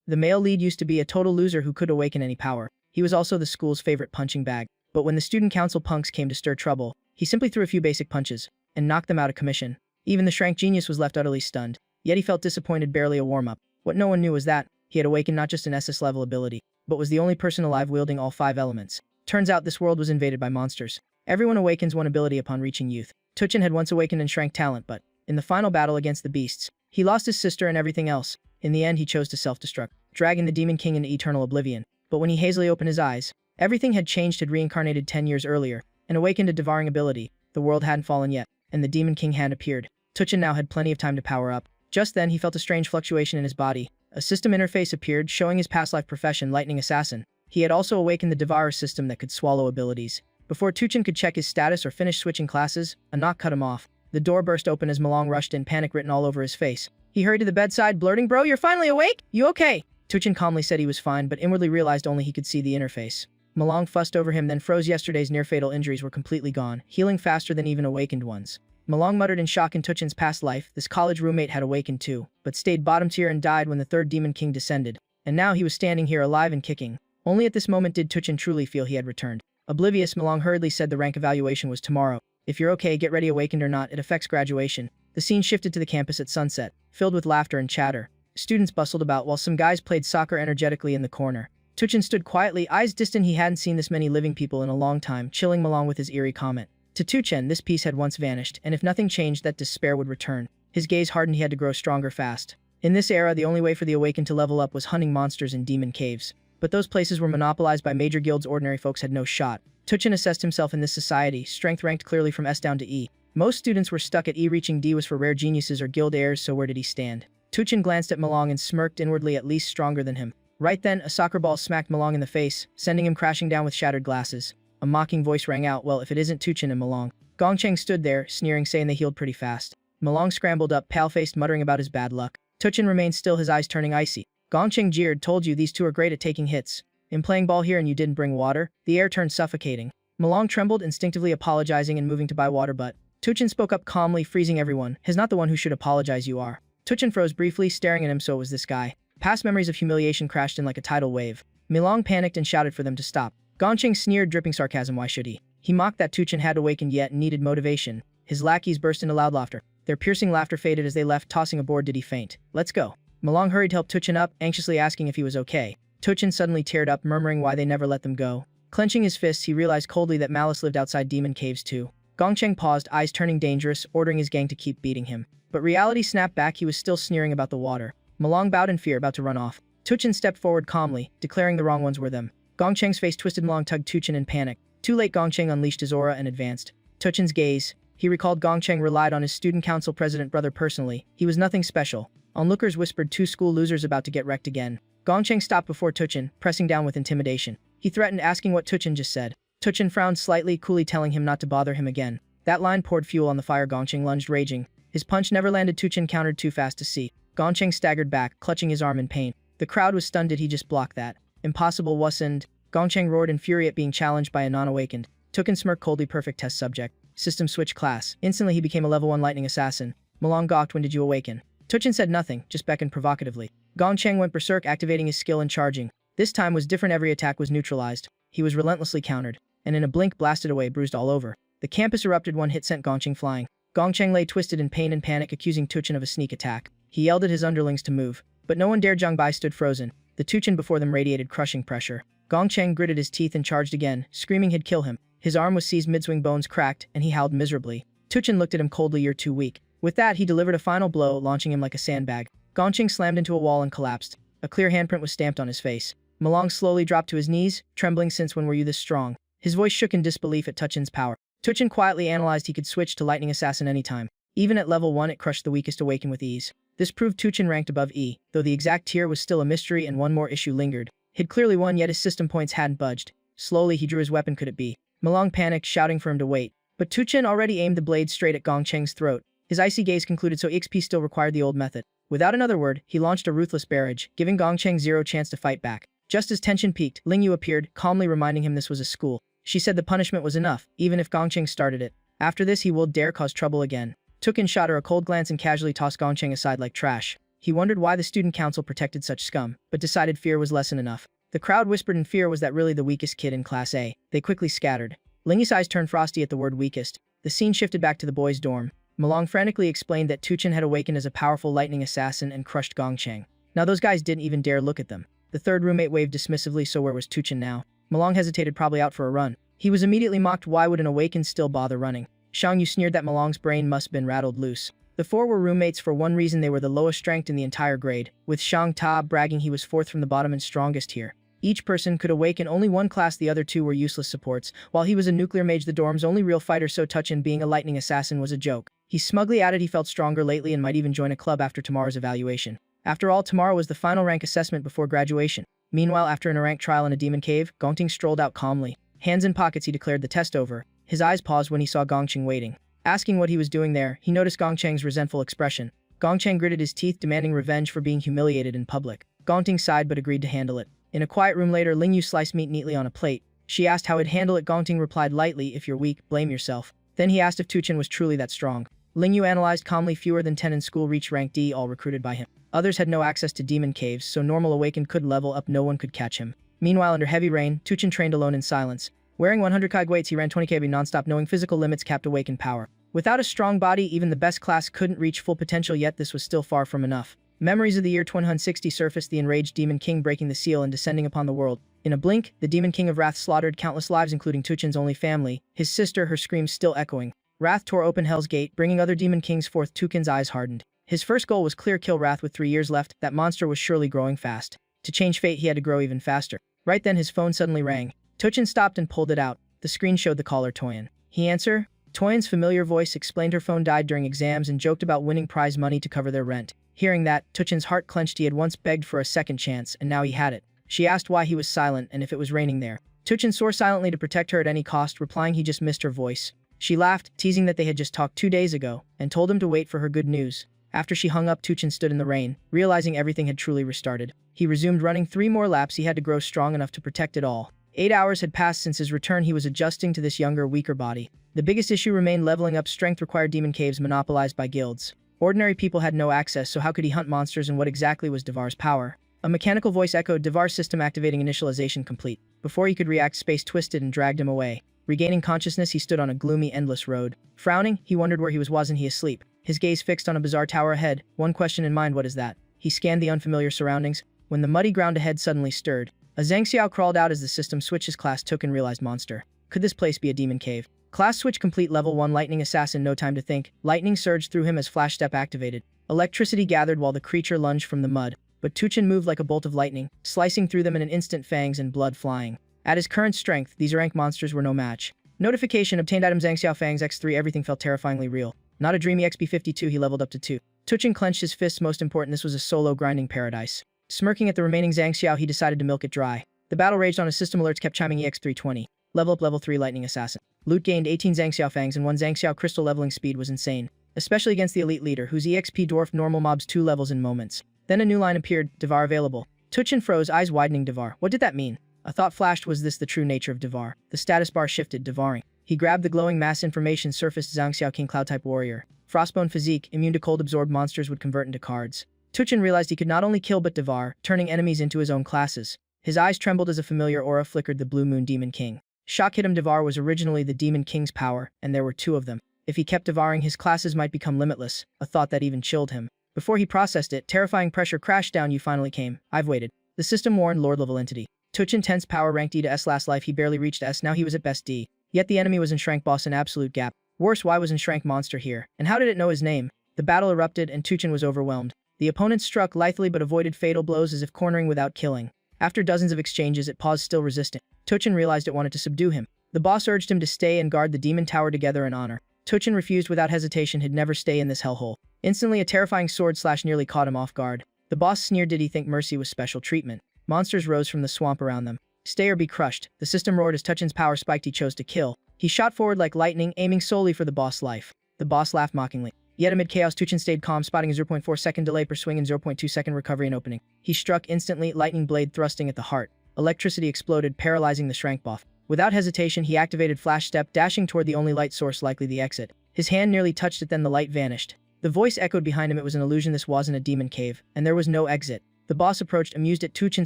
The male lead used to be a total loser who could awaken any power. He was also the school's favorite punching bag. But when the student council punks came to stir trouble, he simply threw a few basic punches and knocked them out of commission. Even the shrank genius was left utterly stunned. Yet he felt disappointed, barely a warm-up. What no one knew was that he had awakened not just an SS-level ability, but was the only person alive wielding all 5 elements. Turns out this world was invaded by monsters. Everyone awakens one ability upon reaching youth. Tuchin had once awakened and shrank talent, but in the final battle against the beasts, he lost his sister and everything else. In the end, he chose to self-destruct, dragging the Demon King into eternal oblivion. But when he hazily opened his eyes, everything had changed. Had reincarnated 10 years earlier and awakened a devouring ability. The world hadn't fallen yet, and the Demon King had appeared. Tuchin now had plenty of time to power up. Just then, he felt a strange fluctuation in his body. A system interface appeared, showing his past life profession, Lightning Assassin. He had also awakened the Devourer system that could swallow abilities. Before Tuchin could check his status or finish switching classes, a knock cut him off. The door burst open as Malong rushed in, panic written all over his face. He hurried to the bedside, blurting, "Bro, you're finally awake? You okay?" Tuchin calmly said he was fine, but inwardly realized only he could see the interface. Malong fussed over him, then froze. Yesterday's near-fatal injuries were completely gone, healing faster than even awakened ones. Malong muttered in shock. In Tuchin's past life, this college roommate had awakened too, but stayed bottom tier and died when the 3rd Demon King descended. And now he was standing here alive and kicking. Only at this moment did Tuchin truly feel he had returned. Oblivious, Malong hurriedly said the rank evaluation was tomorrow. If you're okay, get ready. Awakened or not, it affects graduation. The scene shifted to the campus at sunset, filled with laughter and chatter. Students bustled about while some guys played soccer energetically in the corner. Tuchin stood quietly, eyes distant. He hadn't seen this many living people in a long time, chilling Malong with his eerie comment. To Tuchin, this peace had once vanished, and if nothing changed, that despair would return. His gaze hardened. He had to grow stronger fast. In this era, the only way for the awakened to level up was hunting monsters in demon caves. But those places were monopolized by major guilds. Ordinary folks had no shot. Tuchin assessed himself in this society, strength ranked clearly from S down to E. Most students were stuck at E. Reaching D was for rare geniuses or guild heirs, so where did he stand? Tuchin glanced at Malong and smirked inwardly, at least stronger than him. Right then, a soccer ball smacked Malong in the face, sending him crashing down with shattered glasses. A mocking voice rang out, "Well, if it isn't Tuchin and Malong." Gongcheng stood there, sneering, saying they healed pretty fast. Malong scrambled up, pale-faced, muttering about his bad luck. Tuchin remained still, his eyes turning icy. Gongcheng jeered, "Told you, these two are great at taking hits. In playing ball here and you didn't bring water?" The air turned suffocating. Malong trembled, instinctively apologizing and moving to buy water, but Tuchin spoke up calmly, freezing everyone. "He's not the one who should apologize, you are." Tuchin froze briefly, staring at him. So it was this guy. Past memories of humiliation crashed in like a tidal wave. Malong panicked and shouted for them to stop. Gongcheng sneered, dripping sarcasm. Why should he? He mocked that Tuchin had awakened yet and needed motivation. His lackeys burst into loud laughter. Their piercing laughter faded as they left, tossing a board. Did he faint? "Let's go." Malong hurried to help Tuchin up, anxiously asking if he was okay. Tuchin suddenly teared up, murmuring why they never let them go. Clenching his fists, he realized coldly that malice lived outside demon caves too. Gongcheng paused, eyes turning dangerous, ordering his gang to keep beating him. But reality snapped back. He was still sneering about the water. Malong bowed in fear, about to run off. Tuchin stepped forward calmly, declaring the wrong ones were them. Gongcheng's face twisted. Malong tugged Tuchin in panic. Too late. Gongcheng unleashed his aura and advanced. Tuchin's gaze. He recalled Gongcheng relied on his student council president brother personally. He was nothing special. Onlookers whispered, "Two school losers about to get wrecked again." Gongcheng stopped before Tuchin, pressing down with intimidation. He threatened, asking what Tuchin just said. Tuchin frowned slightly, coolly telling him not to bother him again. That line poured fuel on the fire. Gongcheng lunged, raging. His punch never landed. Tuchin countered too fast to see. Gongcheng staggered back, clutching his arm in pain. The crowd was stunned. Did he just block that? Impossible, wasn't. Gongcheng roared in fury at being challenged by a non-awakened. Tuchin smirked coldly. Perfect test subject. System switch class. Instantly he became a level 1 lightning assassin. Malong gawked. When did you awaken? Tuchin said nothing, just beckoned provocatively. Gongcheng went berserk, activating his skill and charging. This time was different. Every attack was neutralized. He was relentlessly countered, and in a blink blasted away, bruised all over. The campus erupted. One hit sent Gongcheng flying. Gongcheng lay twisted in pain and panic, accusing Tuchin of a sneak attack. He yelled at his underlings to move, but no one dared. Zhang Bai stood frozen. The Tuchin before them radiated crushing pressure. Gongcheng gritted his teeth and charged again, screaming he'd kill him. His arm was seized, mid-swing bones cracked, and he howled miserably. Tuchin looked at him coldly. "You're too weak." With that, he delivered a final blow, launching him like a sandbag. Gongcheng slammed into a wall and collapsed. A clear handprint was stamped on his face. Malong slowly dropped to his knees, trembling. "Since when were you this strong?" His voice shook in disbelief at Tuchin's power. Tuchin quietly analyzed he could switch to Lightning Assassin anytime. Even at level 1, it crushed the weakest awaken with ease. This proved Tuchin ranked above E, though the exact tier was still a mystery and one more issue lingered. He'd clearly won, yet his system points hadn't budged. Slowly he drew his weapon. Could it be? Malong panicked, shouting for him to wait. But Tuchin already aimed the blade straight at Gongcheng's throat. His icy gaze concluded, so EXP still required the old method. Without another word, he launched a ruthless barrage, giving Gongcheng zero chance to fight back. Just as tension peaked, Ling Yu appeared, calmly reminding him this was a school. She said the punishment was enough, even if Gongcheng started it. After this he would dare cause trouble again. Tuchin shot her a cold glance and casually tossed Gongcheng aside like trash. He wondered why the student council protected such scum, but decided fear was lesson enough. The crowd whispered in fear was that really the weakest kid in Class A. They quickly scattered. Lingyi's eyes turned frosty at the word weakest. The scene shifted back to the boys' dorm. Malong frantically explained that Tuchen had awakened as a powerful lightning assassin and crushed Gongchang. Now those guys didn't even dare look at them. The third roommate waved dismissively, so where was Tuchen now? Malong hesitated, probably out for a run. He was immediately mocked. Why would an awakened still bother running? Shang Yu sneered that Malong's brain must have been rattled loose. The four were roommates for one reason: they were the lowest ranked in the entire grade, with Shang Ta bragging he was fourth from the bottom and strongest here. Each person could awaken only one class, the other two were useless supports. While he was a nuclear mage, the dorm's only real fighter, so Tuchen being a lightning assassin was a joke. He smugly added he felt stronger lately and might even join a club after tomorrow's evaluation. After all, tomorrow was the final rank assessment before graduation. Meanwhile, after a rank trial in a demon cave, Gongting strolled out calmly. Hands in pockets, he declared the test over. His eyes paused when he saw Gongchang waiting. Asking what he was doing there, he noticed Gongchang's resentful expression. Gongchang gritted his teeth, demanding revenge for being humiliated in public. Gongting sighed but agreed to handle it. In a quiet room later, Lingyu sliced meat neatly on a plate. She asked how he'd handle it. Gongting replied lightly, "If you're weak, blame yourself." Then he asked if Tuchen was truly that strong. Lingyu analyzed calmly. Fewer than 10 in school reached rank D, all recruited by him. Others had no access to demon caves, so normal awakened could level up, no one could catch him. Meanwhile, under heavy rain, Tuchen trained alone in silence. Wearing 100 kg weights, he ran 20 kb non-stop, knowing physical limits capped awakened power. Without a strong body, even the best class couldn't reach full potential, yet this was still far from enough. Memories of the year 2060 surfaced, the enraged Demon King breaking the seal and descending upon the world. In a blink, the Demon King of Wrath slaughtered countless lives, including Tuchen's only family, his sister, her screams still echoing. Wrath tore open Hell's Gate, bringing other Demon Kings forth. Tuchen's eyes hardened. His first goal was clear: kill Wrath. With 3 years left, that monster was surely growing fast. To change fate, he had to grow even faster. Right then, his phone suddenly rang. Tuchen stopped and pulled it out. The screen showed the caller, Toyin. He answered. Toyin's familiar voice explained her phone died during exams and joked about winning prize money to cover their rent. Hearing that, Tuchen's heart clenched. He had once begged for a second chance, and now he had it. She asked why he was silent and if it was raining there. Tuchen swore silently to protect her at any cost, replying he just missed her voice. She laughed, teasing that they had just talked 2 days ago, and told him to wait for her good news. After she hung up, Tuchen stood in the rain, realizing everything had truly restarted. He resumed running 3 more laps. He had to grow strong enough to protect it all. 8 hours had passed since his return. He was adjusting to this younger, weaker body. The biggest issue remained: leveling up. Strength required demon caves monopolized by guilds. Ordinary people had no access, so how could he hunt monsters, and what exactly was Devar's power? A mechanical voice echoed, Devar's system activating, initialization complete. Before he could react, space twisted and dragged him away. Regaining consciousness, he stood on a gloomy, endless road. Frowning, he wondered where he was. Wasn't he asleep? His gaze fixed on a bizarre tower ahead, one question in mind: what is that? He scanned the unfamiliar surroundings, when the muddy ground ahead suddenly stirred. A Zhangxiao crawled out as the system switched. His class took and realized monster. Could this place be a demon cave? Class switch complete. Level 1 lightning assassin. No time to think. Lightning surged through him as flash step activated. Electricity gathered while the creature lunged from the mud. But Tuchen moved like a bolt of lightning, slicing through them in an instant, fangs and blood flying. At his current strength, these rank monsters were no match. Notification obtained: item Zhangxiao Fangs X3. Everything felt terrifyingly real. Not a dreamy XP52. He leveled up to 2. Tuchen clenched his fists. Most important, this was a solo grinding paradise. Smirking at the remaining Zhangxiao, he decided to milk it dry. The battle raged on. His system alerts kept chiming. EX320. Level up. Level 3 lightning assassin. Loot gained: 18 Zhangxiao Fangs and 1 Zhangxiao crystal. Leveling speed was insane, especially against the elite leader, whose EXP dwarfed normal mobs 2 levels in moments. Then a new line appeared: Devar available. Tuchen froze, eyes widening. Devar. What did that mean? A thought flashed. Was this the true nature of Devar? The status bar shifted. Devaring. He grabbed the glowing mass information. Surfaced: Zhangxiao King, Cloud-type warrior. Frostbone physique, immune to cold. Absorbed monsters would convert into cards. Tuchen realized he could not only kill but Devar, turning enemies into his own classes. His eyes trembled as a familiar aura flickered. The Blue Moon Demon King. Shock hit him. Devar was originally the Demon King's power, and there were 2 of them. If he kept devouring, his classes might become limitless, a thought that even chilled him. Before he processed it, terrifying pressure crashed down. You finally came. I've waited. The system warned. Lord-level entity. Tuchen tense power ranked D to S. Last life he barely reached S. Now he was at best D. Yet the enemy was Enshrank boss, an absolute gap. Worse, why was Enshrank monster here? And how did it know his name? The battle erupted and Tuchen was overwhelmed. The opponent struck lithely but avoided fatal blows as if cornering without killing. After dozens of exchanges, it paused, still resistant. Tuchen realized it wanted to subdue him. The boss urged him to stay and guard the demon tower together in honor. Tuchen refused without hesitation. He'd never stay in this hellhole. Instantly, a terrifying sword slash nearly caught him off guard. The boss sneered. Did he think mercy was special treatment? Monsters rose from the swamp around them. Stay or be crushed. The system roared as Tuchen's power spiked. He chose to kill. He shot forward like lightning, aiming solely for the boss' life. The boss laughed mockingly. Yet amid chaos, Tuchen stayed calm, spotting a 0.4 second delay per swing and 0.2 second recovery and opening. He struck instantly, lightning blade thrusting at the heart. Electricity exploded, paralyzing the Shrank buff. Without hesitation, he activated Flash Step, dashing toward the only light source, likely the exit. His hand nearly touched it, then the light vanished. The voice echoed behind him. It was an illusion. This wasn't a demon cave, and there was no exit. The boss approached, amused at Tuchin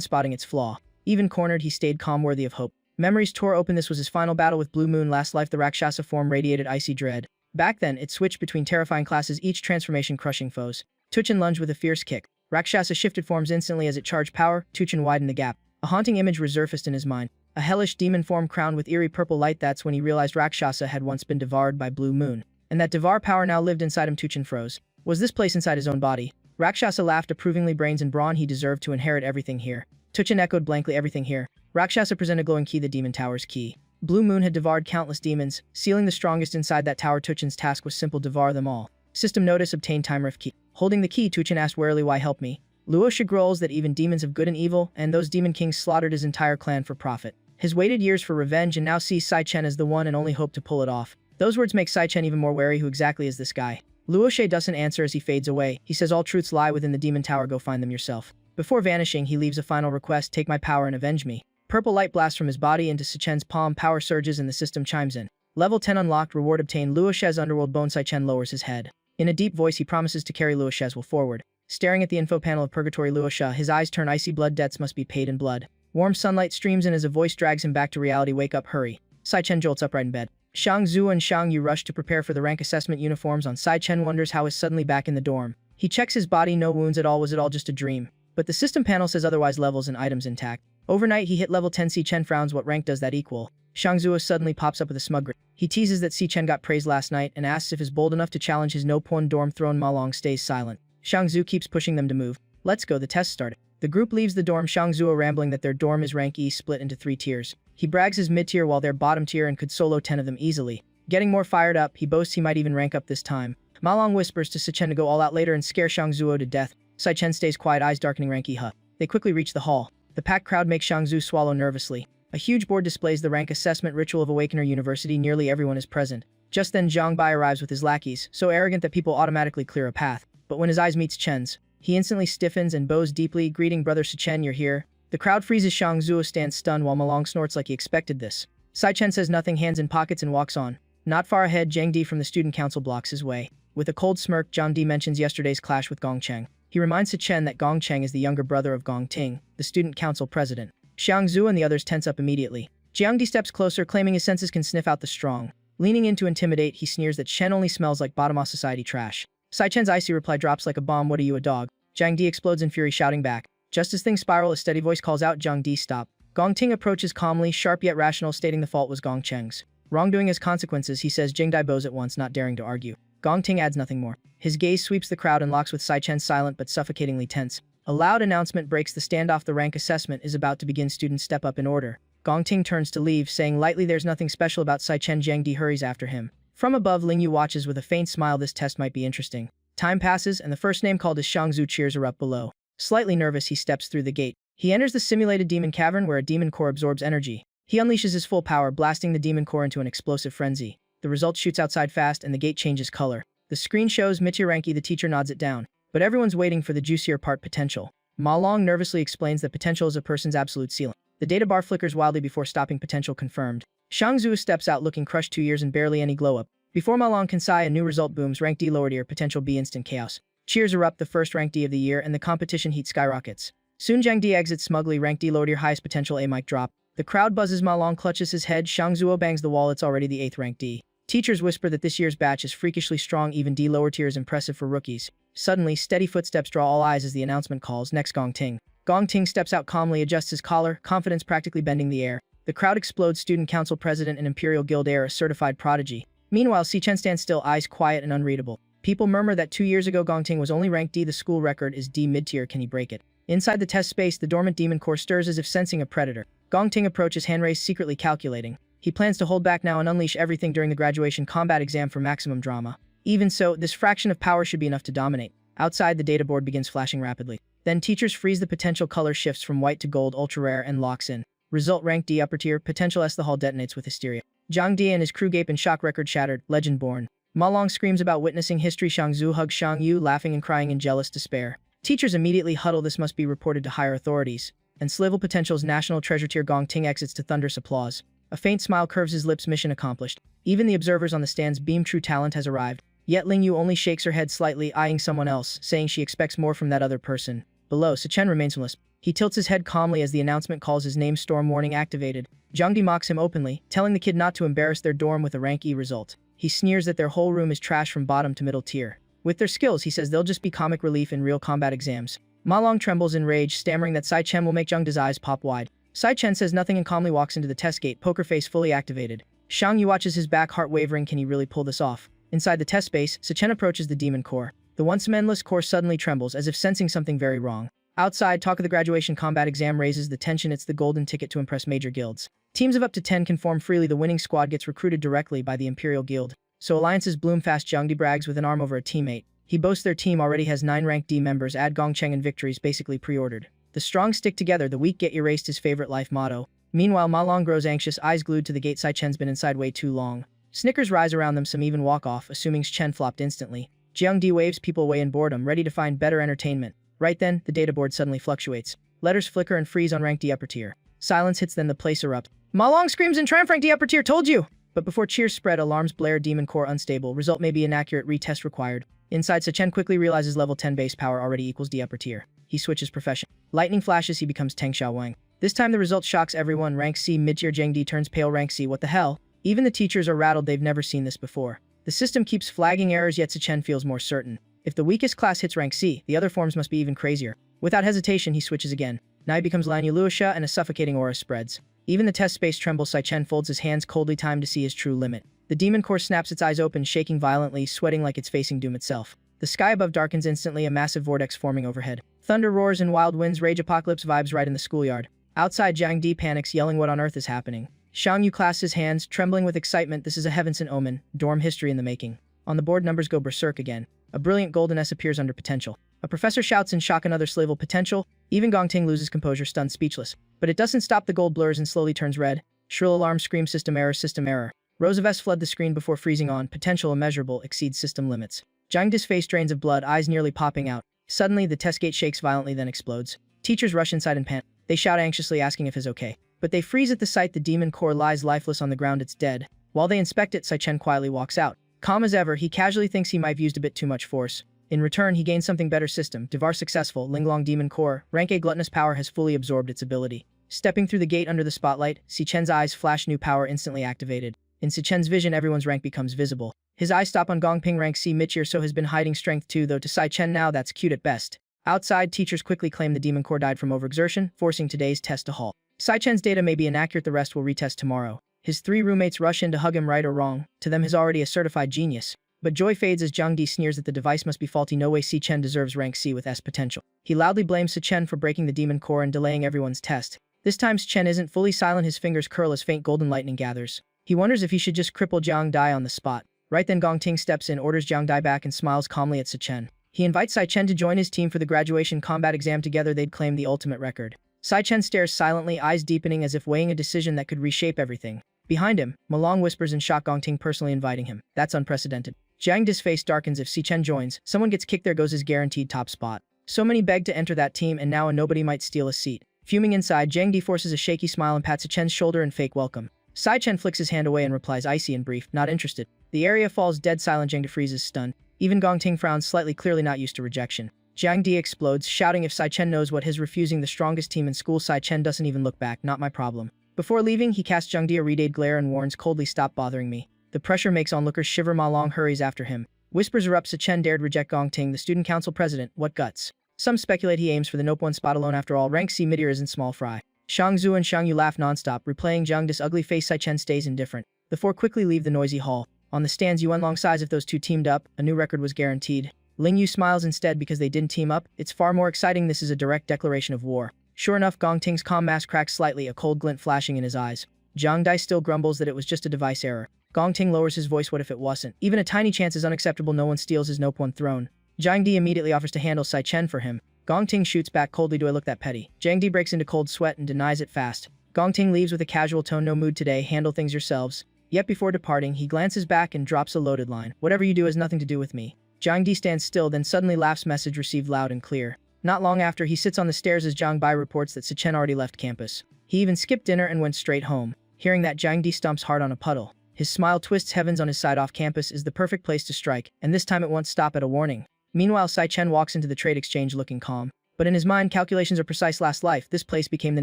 spotting its flaw. Even cornered, he stayed calm, worthy of hope. Memories tore open. This was his final battle with Blue Moon. Last life, the Rakshasa form radiated icy dread. Back then, it switched between terrifying classes, each transformation crushing foes. Tuchin lunged with a fierce kick. Rakshasa shifted forms instantly as it charged power. Tuchin widened the gap. A haunting image resurfaced in his mind. A hellish demon form crowned with eerie purple light. That's when he realized Rakshasa had once been devoured by Blue Moon. And that devour power now lived inside him. Tuchin froze. Was this place inside his own body? Rakshasa laughed approvingly. Brains and brawn, he deserved to inherit everything here. Tuchin echoed blankly, everything here. Rakshasa presented glowing key, the demon tower's key. Blue Moon had devoured countless demons, sealing the strongest inside that tower. Tuchin's task was simple: devour them all. System notice, obtain time rift key. Holding the key, Tuchin asked warily, why help me? Luosha growls that even demons have good and evil, and those demon kings slaughtered his entire clan for profit. His waited years for revenge and now sees Sai Chen as the one and only hope to pull it off. Those words make Sai Chen even more wary. Who exactly is this guy? Luosha doesn't answer as he fades away. He says all truths lie within the demon tower, go find them yourself. Before vanishing, he leaves a final request: take my power and avenge me. Purple light blasts from his body into Sai Chen's palm, power surges and the system chimes in. Level 10 unlocked, reward obtained. Luosha's underworld bone. Sai Chen lowers his head. In a deep voice, he promises to carry Luosha's will forward. Staring at the info panel of Purgatory Luosha, his eyes turn icy. Blood debts must be paid in blood. Warm sunlight streams in as a voice drags him back to reality. Wake up, hurry. Sai Chen jolts upright in bed. Shang Zhu and Shang Yu rush to prepare for the rank assessment uniforms on. Sai Chen wonders how he's suddenly back in the dorm. He checks his body, no wounds at all. Was it all just a dream? But the system panel says otherwise. Levels and items intact. Overnight, he hit level 10. Si Chen frowns. What rank does that equal? Shang Zhu suddenly pops up with a smug grin. He teases that Si Chen got praised last night and asks if he's bold enough to challenge his no-pawn dorm throne. Ma Long stays silent. Shang Zhu keeps pushing them to move. Let's go, the test started. The group leaves the dorm, Shang Zhu rambling that their dorm is rank E, split into 3 tiers. He brags his mid-tier while they're bottom tier and could solo 10 of them easily. Getting more fired up, he boasts he might even rank up this time. Ma Long whispers to Si Chen to go all out later and scare Shang Zhu to death. Sai Chen stays quiet, eyes darkening. Rank E, huh? They quickly reach the hall. The packed crowd makes Shang Zhu swallow nervously. A huge board displays the rank assessment ritual of Awakener University. Nearly everyone is present. Just then Zhang Bai arrives with his lackeys, so arrogant that people automatically clear a path. But when his eyes meets Chen's, he instantly stiffens and bows deeply. Greeting, brother Si Chen, you're here. The crowd freezes. Shang Zhu stands stunned while Ma Long snorts like he expected this. Sai Chen says nothing, hands in pockets and walks on. Not far ahead, Zhang Di from the student council blocks his way. With a cold smirk, Zhang Di mentions yesterday's clash with Gong Cheng. He reminds Si Chen that Gong Cheng is the younger brother of Gong Ting, the student council president. Shang Zhu and the others tense up immediately. Jiang Di steps closer, claiming his senses can sniff out the strong. Leaning in to intimidate, he sneers that Chen only smells like bottom of society trash. Sai Chen's icy reply drops like a bomb. What are you, a dog? Jiang Di explodes in fury, shouting back. Just as things spiral, a steady voice calls out, Jiang Di, stop. Gong Ting approaches calmly, sharp yet rational, stating the fault was Gong Cheng's. Wrongdoing has consequences, he says. Jing Dai bows at once, not daring to argue. Gong Ting adds nothing more. His gaze sweeps the crowd and locks with Sai Chen, silent but suffocatingly tense. A loud announcement breaks the standoff. The rank assessment is about to begin. Students step up in order. Gong Ting turns to leave, saying lightly there's nothing special about Sai Chen. Jiang Di hurries after him. From above, Ling Yu watches with a faint smile. This test might be interesting. Time passes, and the first name called is Shang Zhu. Cheers are up below. Slightly nervous, he steps through the gate. He enters the simulated demon cavern where a demon core absorbs energy. He unleashes his full power, blasting the demon core into an explosive frenzy. The result shoots outside fast, and the gate changes color. The screen shows Michiranki. The teacher nods it down. But everyone's waiting for the juicier part, potential. Ma Long nervously explains that potential is a person's absolute ceiling. The data bar flickers wildly before stopping. Potential confirmed. Shang Zhu steps out looking crushed. 2 years and barely any glow up. Before Ma Long can sigh, a new result booms. Rank D lower tier, potential B, instant chaos. Cheers erupt, the first rank D of the year, and the competition heat skyrockets. Soon Jiang Di exits smugly. Rank D lower tier, highest potential A, mic drop. The crowd buzzes. Ma Long clutches his head. Shang Zhuo bangs the wall. It's already the 8th rank D. Teachers whisper that this year's batch is freakishly strong. Even D lower tier is impressive for rookies. Suddenly, steady footsteps draw all eyes as the announcement calls. Next, Gong Ting. Gong Ting steps out calmly, adjusts his collar, confidence practically bending the air. The crowd explodes. Student council president and Imperial Guild heir, a certified prodigy. Meanwhile, Si Chen stands still, eyes quiet and unreadable. People murmur that 2 years ago Gong Ting was only ranked D. The school record is D mid-tier. Can he break it? Inside the test space, the dormant demon core stirs as if sensing a predator. Gong Ting approaches, hand raised, secretly calculating. He plans to hold back now and unleash everything during the graduation combat exam for maximum drama. Even so, this fraction of power should be enough to dominate. Outside, the data board begins flashing rapidly. Then teachers freeze. The potential color shifts from white to gold, ultra rare, and locks in. Result rank D upper tier, potential S. The hall detonates with hysteria. Jiang Di and his crew gape in shock. Record shattered, legend born. Ma Long screams about witnessing history. Shang Zhu hugs Shang Yu, laughing and crying in jealous despair. Teachers immediately huddle. This must be reported to higher authorities. And Slivel Potential's national treasure tier. Gong Ting exits to thunderous applause. A faint smile curves his lips. Mission accomplished. Even the observers on the stands beam. True talent has arrived. Yet Ling Yu only shakes her head slightly, eyeing someone else, saying she expects more from that other person. Below, Sichen remains motionless. He tilts his head calmly as the announcement calls his name. Storm warning activated. Jiangdi mocks him openly, telling the kid not to embarrass their dorm with a rank E result. He sneers that their whole room is trash from bottom to middle tier. With their skills, he says they'll just be comic relief in real combat exams. Ma Long trembles in rage, stammering that Sai Chen will make Jiangdi's eyes pop wide. Sai Chen says nothing and calmly walks into the test gate, poker face fully activated. Shang Yu watches his back, heart wavering. Can he really pull this off? Inside the test space, Sichen approaches the demon core. The once menless core suddenly trembles, as if sensing something very wrong. Outside, talk of the graduation combat exam raises the tension. It's the golden ticket to impress major guilds. Teams of up to 10 can form freely. The winning squad gets recruited directly by the Imperial Guild. So alliances bloom fast. Jiangdi brags with an arm over a teammate. He boasts their team already has 9 rank D members. Add Gongcheng and victories basically pre-ordered. The strong stick together, the weak get erased, his favorite life motto. Meanwhile, Ma Long grows anxious, eyes glued to the gate. Sai Chen's been inside way too long. Snickers rise around them, some even walk off, assuming Chen flopped instantly. Jiangdi waves people away in boredom, ready to find better entertainment. Right then, the data board suddenly fluctuates. Letters flicker and freeze on rank D upper tier. Silence hits, then the place erupts. Ma Long screams in triumph, rank D upper tier, told you! But before cheers spread, alarms blare, demon core unstable, result may be inaccurate, retest required. Inside, Sichen quickly realizes level 10 base power already equals D upper tier. He switches profession. Lightning flashes, he becomes Teng Xiaowang. This time the result shocks everyone. Rank C mid-tier Jiangdi turns pale. Rank C, what the hell? Even the teachers are rattled, they've never seen this before. The system keeps flagging errors, yet Sichen feels more certain. If the weakest class hits rank C, the other forms must be even crazier. Without hesitation, he switches again. Now he becomes Lan Luoxia, and a suffocating aura spreads. Even the test space trembles. Sichen folds his hands coldly, time to see his true limit. The demon core snaps its eyes open, shaking violently, sweating like it's facing doom itself. The sky above darkens instantly, a massive vortex forming overhead. Thunder roars and wild winds rage, apocalypse vibes right in the schoolyard. Outside, Jiangdi panics, yelling what on earth is happening. Shang Yu clasps his hands, trembling with excitement. This is a heaven-sent omen, dorm history in the making. On the board, numbers go berserk again. A brilliant golden S appears under potential. A professor shouts in shock, another slivel potential. Even Gongting loses composure, stunned, speechless. But it doesn't stop, the gold blurs and slowly turns red. Shrill alarm scream, system error, system error. Rows of S flood the screen before freezing on, potential immeasurable, exceeds system limits. Jiangdi's face drains of blood, eyes nearly popping out. Suddenly, the test gate shakes violently, then explodes. Teachers rush inside in panic. They shout anxiously, asking if he's okay. But they freeze at the sight. The demon core lies lifeless on the ground, it's dead. While they inspect it, Sichen quietly walks out. Calm as ever, he casually thinks he might have used a bit too much force. In return, he gains something better. System, Devar successful, Linglong demon core, rank A gluttonous power has fully absorbed its ability. Stepping through the gate under the spotlight, Sichen's eyes flash, new power instantly activated. In Sichen's vision, everyone's rank becomes visible. His eyes stop on Gongping, rank C mid-tier, so has been hiding strength too, though to Sichen now that's cute at best. Outside, teachers quickly claim the demon core died from overexertion, forcing today's test to halt. Sichen's data may be inaccurate, the rest will retest tomorrow. His 3 roommates rush in to hug him, right or wrong. To them, he's already a certified genius. But joy fades as Jiangdi sneers that the device must be faulty. No way, Sichen deserves rank C with S potential. He loudly blames Sichen for breaking the demon core and delaying everyone's test. This time Sichen isn't fully silent, his fingers curl as faint golden lightning gathers. He wonders if he should just cripple Jiangdi on the spot. Right then Gongting steps in, orders Jiangdi back and smiles calmly at Sichen. He invites Sichen to join his team for the graduation combat exam. Together they'd claim the ultimate record. Sichen stares silently, eyes deepening as if weighing a decision that could reshape everything. Behind him, Ma Long whispers in shock, Gongting personally inviting him. That's unprecedented. Jiangdi's face darkens. If Sichen joins, someone gets kicked, there goes his guaranteed top spot. So many beg to enter that team, and now a nobody might steal a seat. Fuming inside, Jiangdi forces a shaky smile and pats Sichen's shoulder in fake welcome. Sichen flicks his hand away and replies icy and brief, not interested. The area falls dead silent, Jiangdi freezes stunned. Even Gongting frowns slightly, clearly not used to rejection. Jiangdi explodes, shouting if Sichen knows what his refusing the strongest team in school. Sichen doesn't even look back, not my problem. Before leaving, he casts Jiangdi a redade glare and warns coldly, stop bothering me. The pressure makes onlookers shiver. Ma Long hurries after him. Whispers erupt, Sichen dared reject Gongting, the student council president, what guts. Some speculate he aims for the nope one spot alone. After all, rank C mid-tier isn't small fry. Shang Zhu and Shang Yu laugh nonstop, replaying Jiangdi's ugly face. Sichen stays indifferent. The 4 quickly leave the noisy hall. On the stands, Yuan Long sighs, if those 2 teamed up, a new record was guaranteed. Ling Yu smiles instead because they didn't team up. It's far more exciting, this is a direct declaration of war. Sure enough, Gongting's calm mask cracks slightly, a cold glint flashing in his eyes. Jiangdi still grumbles that it was just a device error. Gongting lowers his voice, what if it wasn't? Even a tiny chance is unacceptable, no one steals his nope one throne. Jiangdi immediately offers to handle Sichen for him. Gongting shoots back coldly, do I look that petty? Jiangdi breaks into cold sweat and denies it fast. Gongting leaves with a casual tone, no mood today, handle things yourselves. Yet before departing, he glances back and drops a loaded line. Whatever you do has nothing to do with me. Jiangdi stands still, then suddenly laughs, message received loud and clear. Not long after, he sits on the stairs as Jiang Bai reports that Sichen already left campus. He even skipped dinner and went straight home. Hearing that, Jiangdi stumps hard on a puddle. His smile twists heavens on his side off campus is the perfect place to strike, and this time it won't stop at a warning. Meanwhile, Sai-Chen walks into the trade exchange looking calm. But in his mind, calculations are precise. Last life, this place became the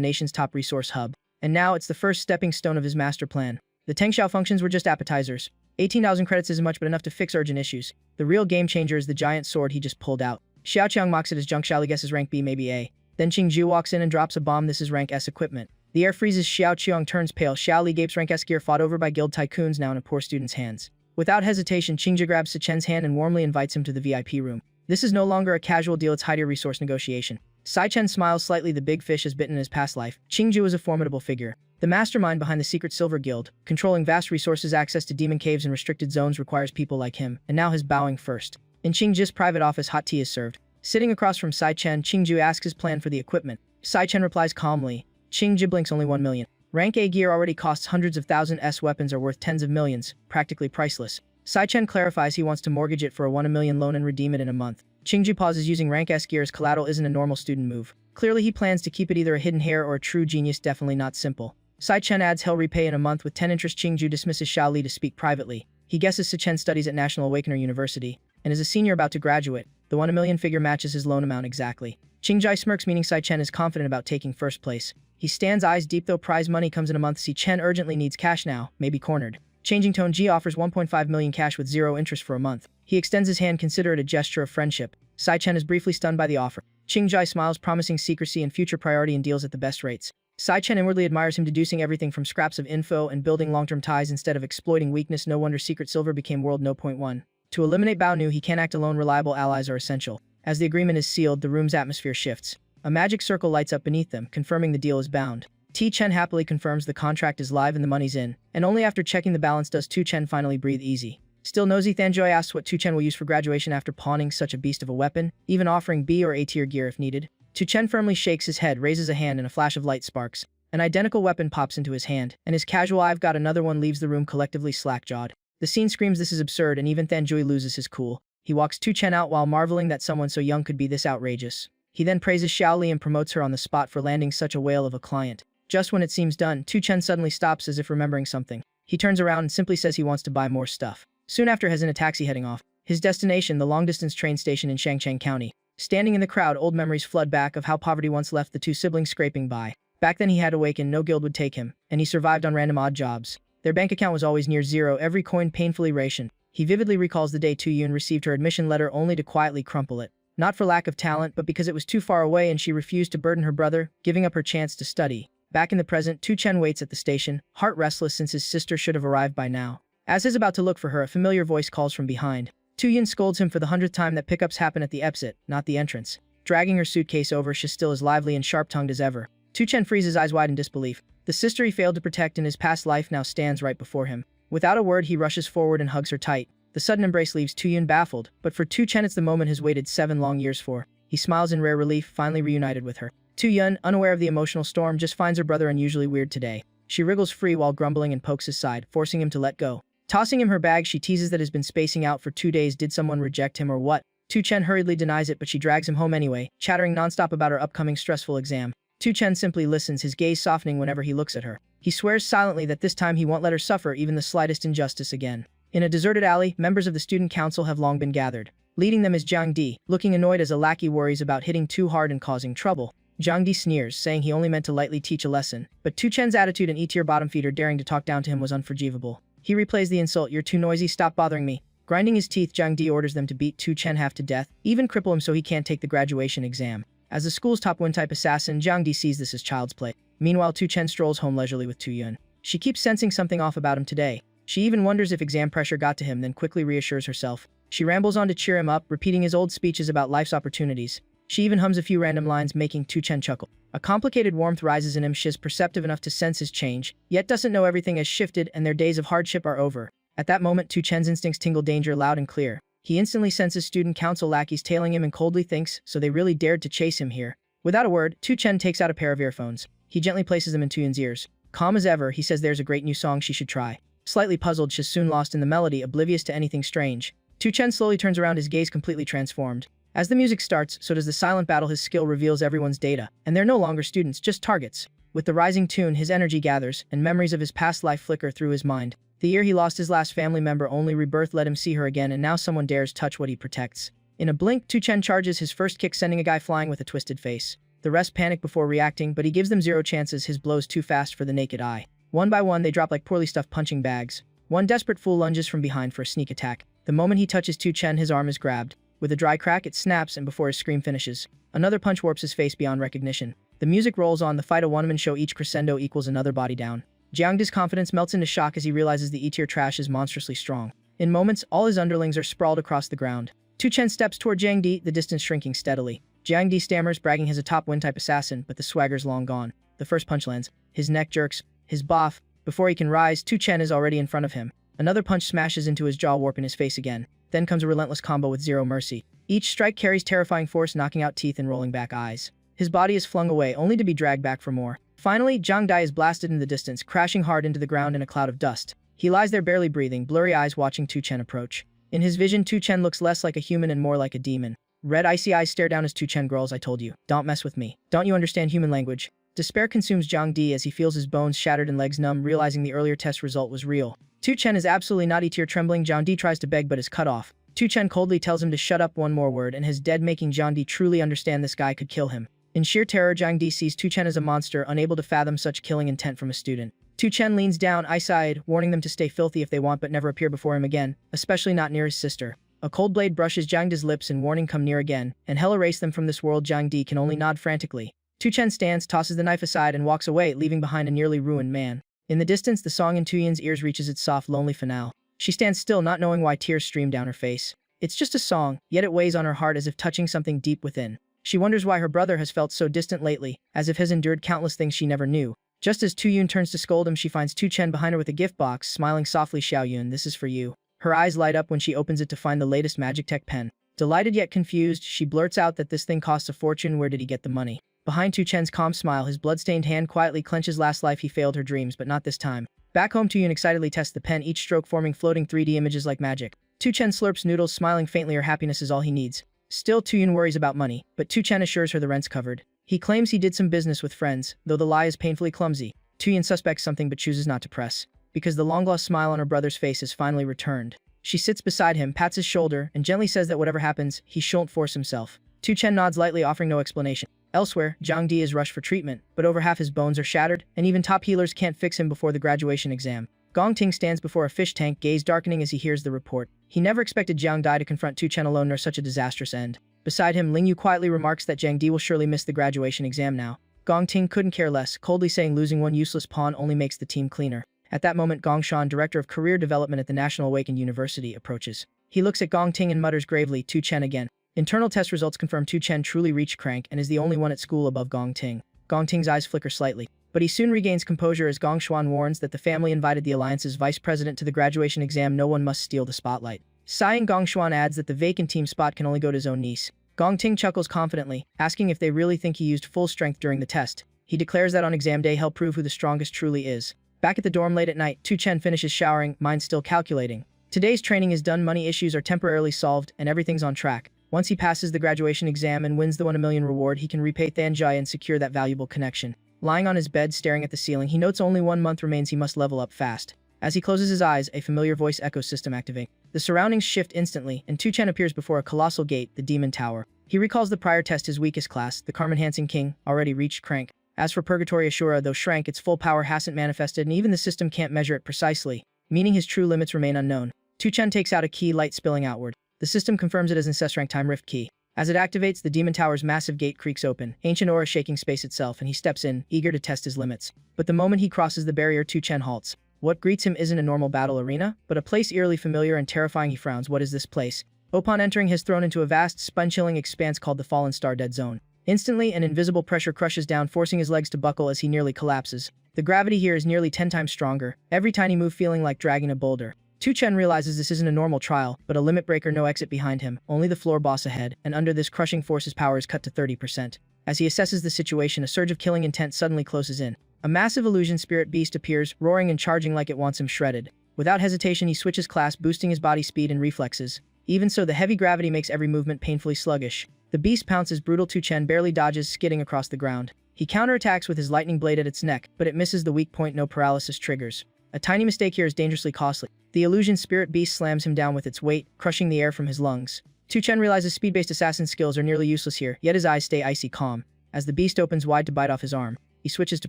nation's top resource hub. And now it's the first stepping stone of his master plan. The Tengxiao functions were just appetizers. 18,000 credits isn't much but enough to fix urgent issues. The real game changer is the giant sword he just pulled out. Xiaoqiang mocks it as junk. Xiaoli guesses rank B, maybe A. Then Qingju walks in and drops a bomb. This is rank S equipment. The air freezes. Xiaoqiang turns pale. Xiaoli gapes. Rank S gear fought over by guild tycoons, now in a poor student's hands. Without hesitation, Qingju grabs Sai-Chen's hand and warmly invites him to the VIP room. This is no longer a casual deal, it's higher resource negotiation. Sai-Chen smiles slightly. The big fish has bitten in his past life. Qingju is a formidable figure. The mastermind behind the secret Silver Guild, controlling vast resources. Access to demon caves and restricted zones requires people like him, and now his bowing first. In Qingju's private office, hot tea is served. Sitting across from Sai-Chen, Qingju asks his plan for the equipment. Sai-Chen replies calmly. Qingju blinks. Only 1 million. Rank A gear already costs hundreds of thousands. S weapons are worth tens of millions, practically priceless. Sai-Chen clarifies he wants to mortgage it for a 1 million loan and redeem it in a month. Qingju pauses. Using rank S gear as collateral isn't a normal student move. Clearly he plans to keep it either a hidden hair or a true genius. Definitely not simple. Sai-Chen adds he'll repay in a month with 10 interest. Qingju dismisses Xiaoli to speak privately. He guesses Sai-Chen studies at National Awakener University and is a senior about to graduate. The 1 million figure matches his loan amount exactly. Qingju smirks, meaning Sai-Chen is confident about taking first place. He stands eyes deep though. Prize money comes in a month. Sai-Chen urgently needs cash now, maybe cornered. Changing tone, G offers 1.5 million cash with 0 interest for a month. He extends his hand. Consider it a gesture of friendship. Sai-Chen is briefly stunned by the offer. Qingju smiles, promising secrecy and future priority and deals at the best rates. Sai-Chen inwardly admires him, deducing everything from scraps of info and building long-term ties instead of exploiting weakness. No wonder Secret Silver became world no. 1. To eliminate Bao Nu, he can't act alone. Reliable allies are essential. As the agreement is sealed, the room's atmosphere shifts. A magic circle lights up beneath them, confirming the deal is bound. Ti-Chen happily confirms the contract is live and the money's in, and only after checking the balance does Tu-Chen finally breathe easy. Still nosy, Thanjoy asks what Tu-Chen will use for graduation after pawning such a beast of a weapon, even offering B or A tier gear if needed. Tu-Chen firmly shakes his head, raises a hand, and a flash of light sparks. An identical weapon pops into his hand, and his casual "I've got another one" leaves the room collectively slack-jawed. The scene screams this is absurd, and even Thanjoy loses his cool. He walks Tu-Chen out while marveling that someone so young could be this outrageous. He then praises Xiaoli and promotes her on the spot for landing such a whale of a client. Just when it seems done, Tu-Chen suddenly stops as if remembering something. He turns around and simply says he wants to buy more stuff. Soon after, has in a taxi heading off. His destination, the long-distance train station in Shangcheng County. Standing in the crowd, old memories flood back of how poverty once left the two siblings scraping by. Back then he had awakened, no guild would take him, and he survived on random odd jobs. Their bank account was always near zero, every coin painfully rationed. He vividly recalls the day Tu Yun received her admission letter only to quietly crumple it. Not for lack of talent, but because it was too far away and she refused to burden her brother, giving up her chance to study. Back in the present, Tu-Chen waits at the station, heart restless since his sister should have arrived by now. As he's about to look for her, a familiar voice calls from behind. Tu Yun scolds him for the 100th time that pickups happen at the exit, not the entrance. Dragging her suitcase over, she's still as lively and sharp-tongued as ever. Tu-Chen freezes eyes wide in disbelief. The sister he failed to protect in his past life now stands right before him. Without a word, he rushes forward and hugs her tight. The sudden embrace leaves Tu Yun baffled, but for Tu-Chen it's the moment he's waited 7 long years for. He smiles in rare relief, finally reunited with her. Tu Yun, unaware of the emotional storm, just finds her brother unusually weird today. She wriggles free while grumbling and pokes his side, forcing him to let go. Tossing him her bag, she teases that has been spacing out for 2 days. Did someone reject him or what? Tu-Chen hurriedly denies it, but she drags him home anyway, chattering nonstop about her upcoming stressful exam. Tu-Chen simply listens, his gaze softening whenever he looks at her. He swears silently that this time he won't let her suffer even the slightest injustice again. In a deserted alley, members of the student council have long been gathered. Leading them is Jiang Di, looking annoyed as a lackey worries about hitting too hard and causing trouble. Jiang Di sneers, saying he only meant to lightly teach a lesson, but Tu-Chen's attitude and E-tier bottom feeder daring to talk down to him was unforgivable. He replays the insult, "You're too noisy, stop bothering me." Grinding his teeth, Jiang Di orders them to beat Tu-Chen half to death, even cripple him so he can't take the graduation exam. As the school's top one-type assassin, Jiang Di sees this as child's play. Meanwhile, Tu-Chen strolls home leisurely with Tu Yun. She keeps sensing something off about him today. She even wonders if exam pressure got to him, then quickly reassures herself. She rambles on to cheer him up, repeating his old speeches about life's opportunities. She even hums a few random lines, making Tu-Chen chuckle. A complicated warmth rises in him. She's perceptive enough to sense his change, yet doesn't know everything has shifted and their days of hardship are over. At that moment, Tu-Chen's instincts tingle danger loud and clear. He instantly senses student council lackeys tailing him and coldly thinks, so they really dared to chase him here. Without a word, Tu-Chen takes out a pair of earphones. He gently places them in Tu Yun's ears. Calm as ever, he says there's a great new song she should try. Slightly puzzled, she's soon lost in the melody, oblivious to anything strange. Tu-Chen slowly turns around, his gaze completely transformed. As the music starts, so does the silent battle. His skill reveals everyone's data, and they're no longer students, just targets. With the rising tune, his energy gathers, and memories of his past life flicker through his mind. The year he lost his last family member, only rebirth let him see her again, and now someone dares touch what he protects. In a blink, Tu Chen charges his first kick, sending a guy flying with a twisted face. The rest panic before reacting, but he gives them zero chances, his blows too fast for the naked eye. One by one, they drop like poorly stuffed punching bags. One desperate fool lunges from behind for a sneak attack. The moment he touches Tu Chen, his arm is grabbed. With a dry crack, it snaps, and before his scream finishes, another punch warps his face beyond recognition. The music rolls on, the fight a one-man show, each crescendo equals another body down. Jiangdi's confidence melts into shock as he realizes the E-tier trash is monstrously strong. In moments, all his underlings are sprawled across the ground. Tu Chen steps toward Jiangdi, the distance shrinking steadily. Jiangdi stammers, bragging he's a top win-type assassin, but the swagger's long gone. The first punch lands. His neck jerks. His boff. Before he can rise, Tu Chen is already in front of him. Another punch smashes into his jaw, warping his face again. Then comes a relentless combo with zero mercy. Each strike carries terrifying force, knocking out teeth and rolling back eyes. His body is flung away, only to be dragged back for more. Finally, Zhang Dai is blasted in the distance, crashing hard into the ground in a cloud of dust. He lies there barely breathing, blurry eyes watching Tu Chen approach. In his vision, Tu Chen looks less like a human and more like a demon. Red icy eyes stare down as Tu Chen growls, "I told you, don't mess with me. Don't you understand human language?" Despair consumes Zhang Di as he feels his bones shattered and legs numb, realizing the earlier test result was real. Tu Chen is absolutely not E-tier. Trembling, Zhang Di tries to beg but is cut off. Tu Chen coldly tells him to shut up one more word, and his dead, making Zhang Di truly understand this guy could kill him. In sheer terror, Zhang Di sees Tu Chen as a monster, unable to fathom such killing intent from a student. Tu Chen leans down, ice-eyed, warning them to stay filthy if they want but never appear before him again, especially not near his sister. A cold blade brushes Zhang Di's lips in warning, "Come near again, and hell erase them from this world." Zhang Di can only nod frantically. Tu Chen stands, tosses the knife aside, and walks away, leaving behind a nearly ruined man. In the distance, the song in Tu Yin's ears reaches its soft, lonely finale. She stands still, not knowing why tears stream down her face. It's just a song, yet it weighs on her heart as if touching something deep within. She wonders why her brother has felt so distant lately, as if he has endured countless things she never knew. Just as Tu Yun turns to scold him, she finds Tu Chen behind her with a gift box, smiling softly. "Xiao Yun, this is for you." Her eyes light up when she opens it to find the latest magic tech pen. Delighted yet confused, she blurts out that this thing costs a fortune. Where did he get the money? Behind Tu Chen's calm smile, his bloodstained hand quietly clenches. Last life he failed her dreams, but not this time. Back home, Tu Yun excitedly tests the pen, each stroke forming floating 3D images like magic. Tu Chen slurps noodles, smiling faintly. Her happiness is all he needs. Still, Tu Yun worries about money, but Tu Chen assures her the rent's covered. He claims he did some business with friends, though the lie is painfully clumsy. Tu Yun suspects something but chooses not to press, because the long-lost smile on her brother's face has finally returned. She sits beside him, pats his shoulder, and gently says that whatever happens, he shouldn't force himself. Tu Chen nods lightly, offering no explanation. Elsewhere, Zhang Di is rushed for treatment, but over half his bones are shattered, and even top healers can't fix him before the graduation exam. Gong Ting stands before a fish tank, gaze darkening as he hears the report. He never expected Zhang Di to confront Tu Chen alone, nor such a disastrous end. Beside him, Ling Yu quietly remarks that Zhang Di will surely miss the graduation exam now. Gong Ting couldn't care less, coldly saying losing one useless pawn only makes the team cleaner. At that moment, Gong Shan, director of career development at the National Awakened University, approaches. He looks at Gong Ting and mutters gravely, "Tu Chen again." Internal test results confirm Tu Chen truly reached crank and is the only one at school above Gong Ting. Gong Ting's eyes flicker slightly, but he soon regains composure as Gong Xuan warns that the family invited the Alliance's vice president to the graduation exam. No one must steal the spotlight. Sighing, Gong Xuan adds that the vacant team spot can only go to his own niece. Gong Ting chuckles confidently, asking if they really think he used full strength during the test. He declares that on exam day he'll prove who the strongest truly is. Back at the dorm late at night, Tu Chen finishes showering, mind still calculating. Today's training is done, money issues are temporarily solved, and everything's on track. Once he passes the graduation exam and wins the 1 million reward, he can repay Thanjai and secure that valuable connection. Lying on his bed, staring at the ceiling, he notes only 1 month remains. He must level up fast. As he closes his eyes, a familiar voice ecosystem activates. The surroundings shift instantly, and Tu Chen appears before a colossal gate, the Demon Tower. He recalls the prior test, his weakest class, the Karma-enhancing King, already reached crank. As for Purgatory Asura, though shrank, its full power hasn't manifested, and even the system can't measure it precisely, meaning his true limits remain unknown. Tu Chen takes out a key, light spilling outward. The system confirms it as an rank time rift key. As it activates, the Demon Tower's massive gate creaks open, ancient aura shaking space itself, and he steps in, eager to test his limits. But the moment he crosses the barrier, Tu Chen halts. What greets him isn't a normal battle arena, but a place eerily familiar and terrifying. He frowns. What is this place? Upon entering, he is thrown into a vast, spine-chilling expanse called the Fallen Star Dead Zone. Instantly, an invisible pressure crushes down, forcing his legs to buckle as he nearly collapses. The gravity here is nearly 10 times stronger, every tiny move feeling like dragging a boulder. Tu Chen realizes this isn't a normal trial, but a limit breaker. No exit behind him, only the floor boss ahead, and under this crushing force his power is cut to 30%. As he assesses the situation, a surge of killing intent suddenly closes in. A massive illusion spirit beast appears, roaring and charging like it wants him shredded. Without hesitation, he switches class, boosting his body speed and reflexes. Even so, the heavy gravity makes every movement painfully sluggish. The beast pounces brutal. Tu Chen barely dodges, skidding across the ground. He counterattacks with his lightning blade at its neck, but it misses the weak point. No paralysis triggers. A tiny mistake here is dangerously costly. The illusion spirit beast slams him down with its weight, crushing the air from his lungs. Tu-Chen realizes speed-based assassin skills are nearly useless here, yet his eyes stay icy calm. As the beast opens wide to bite off his arm, he switches to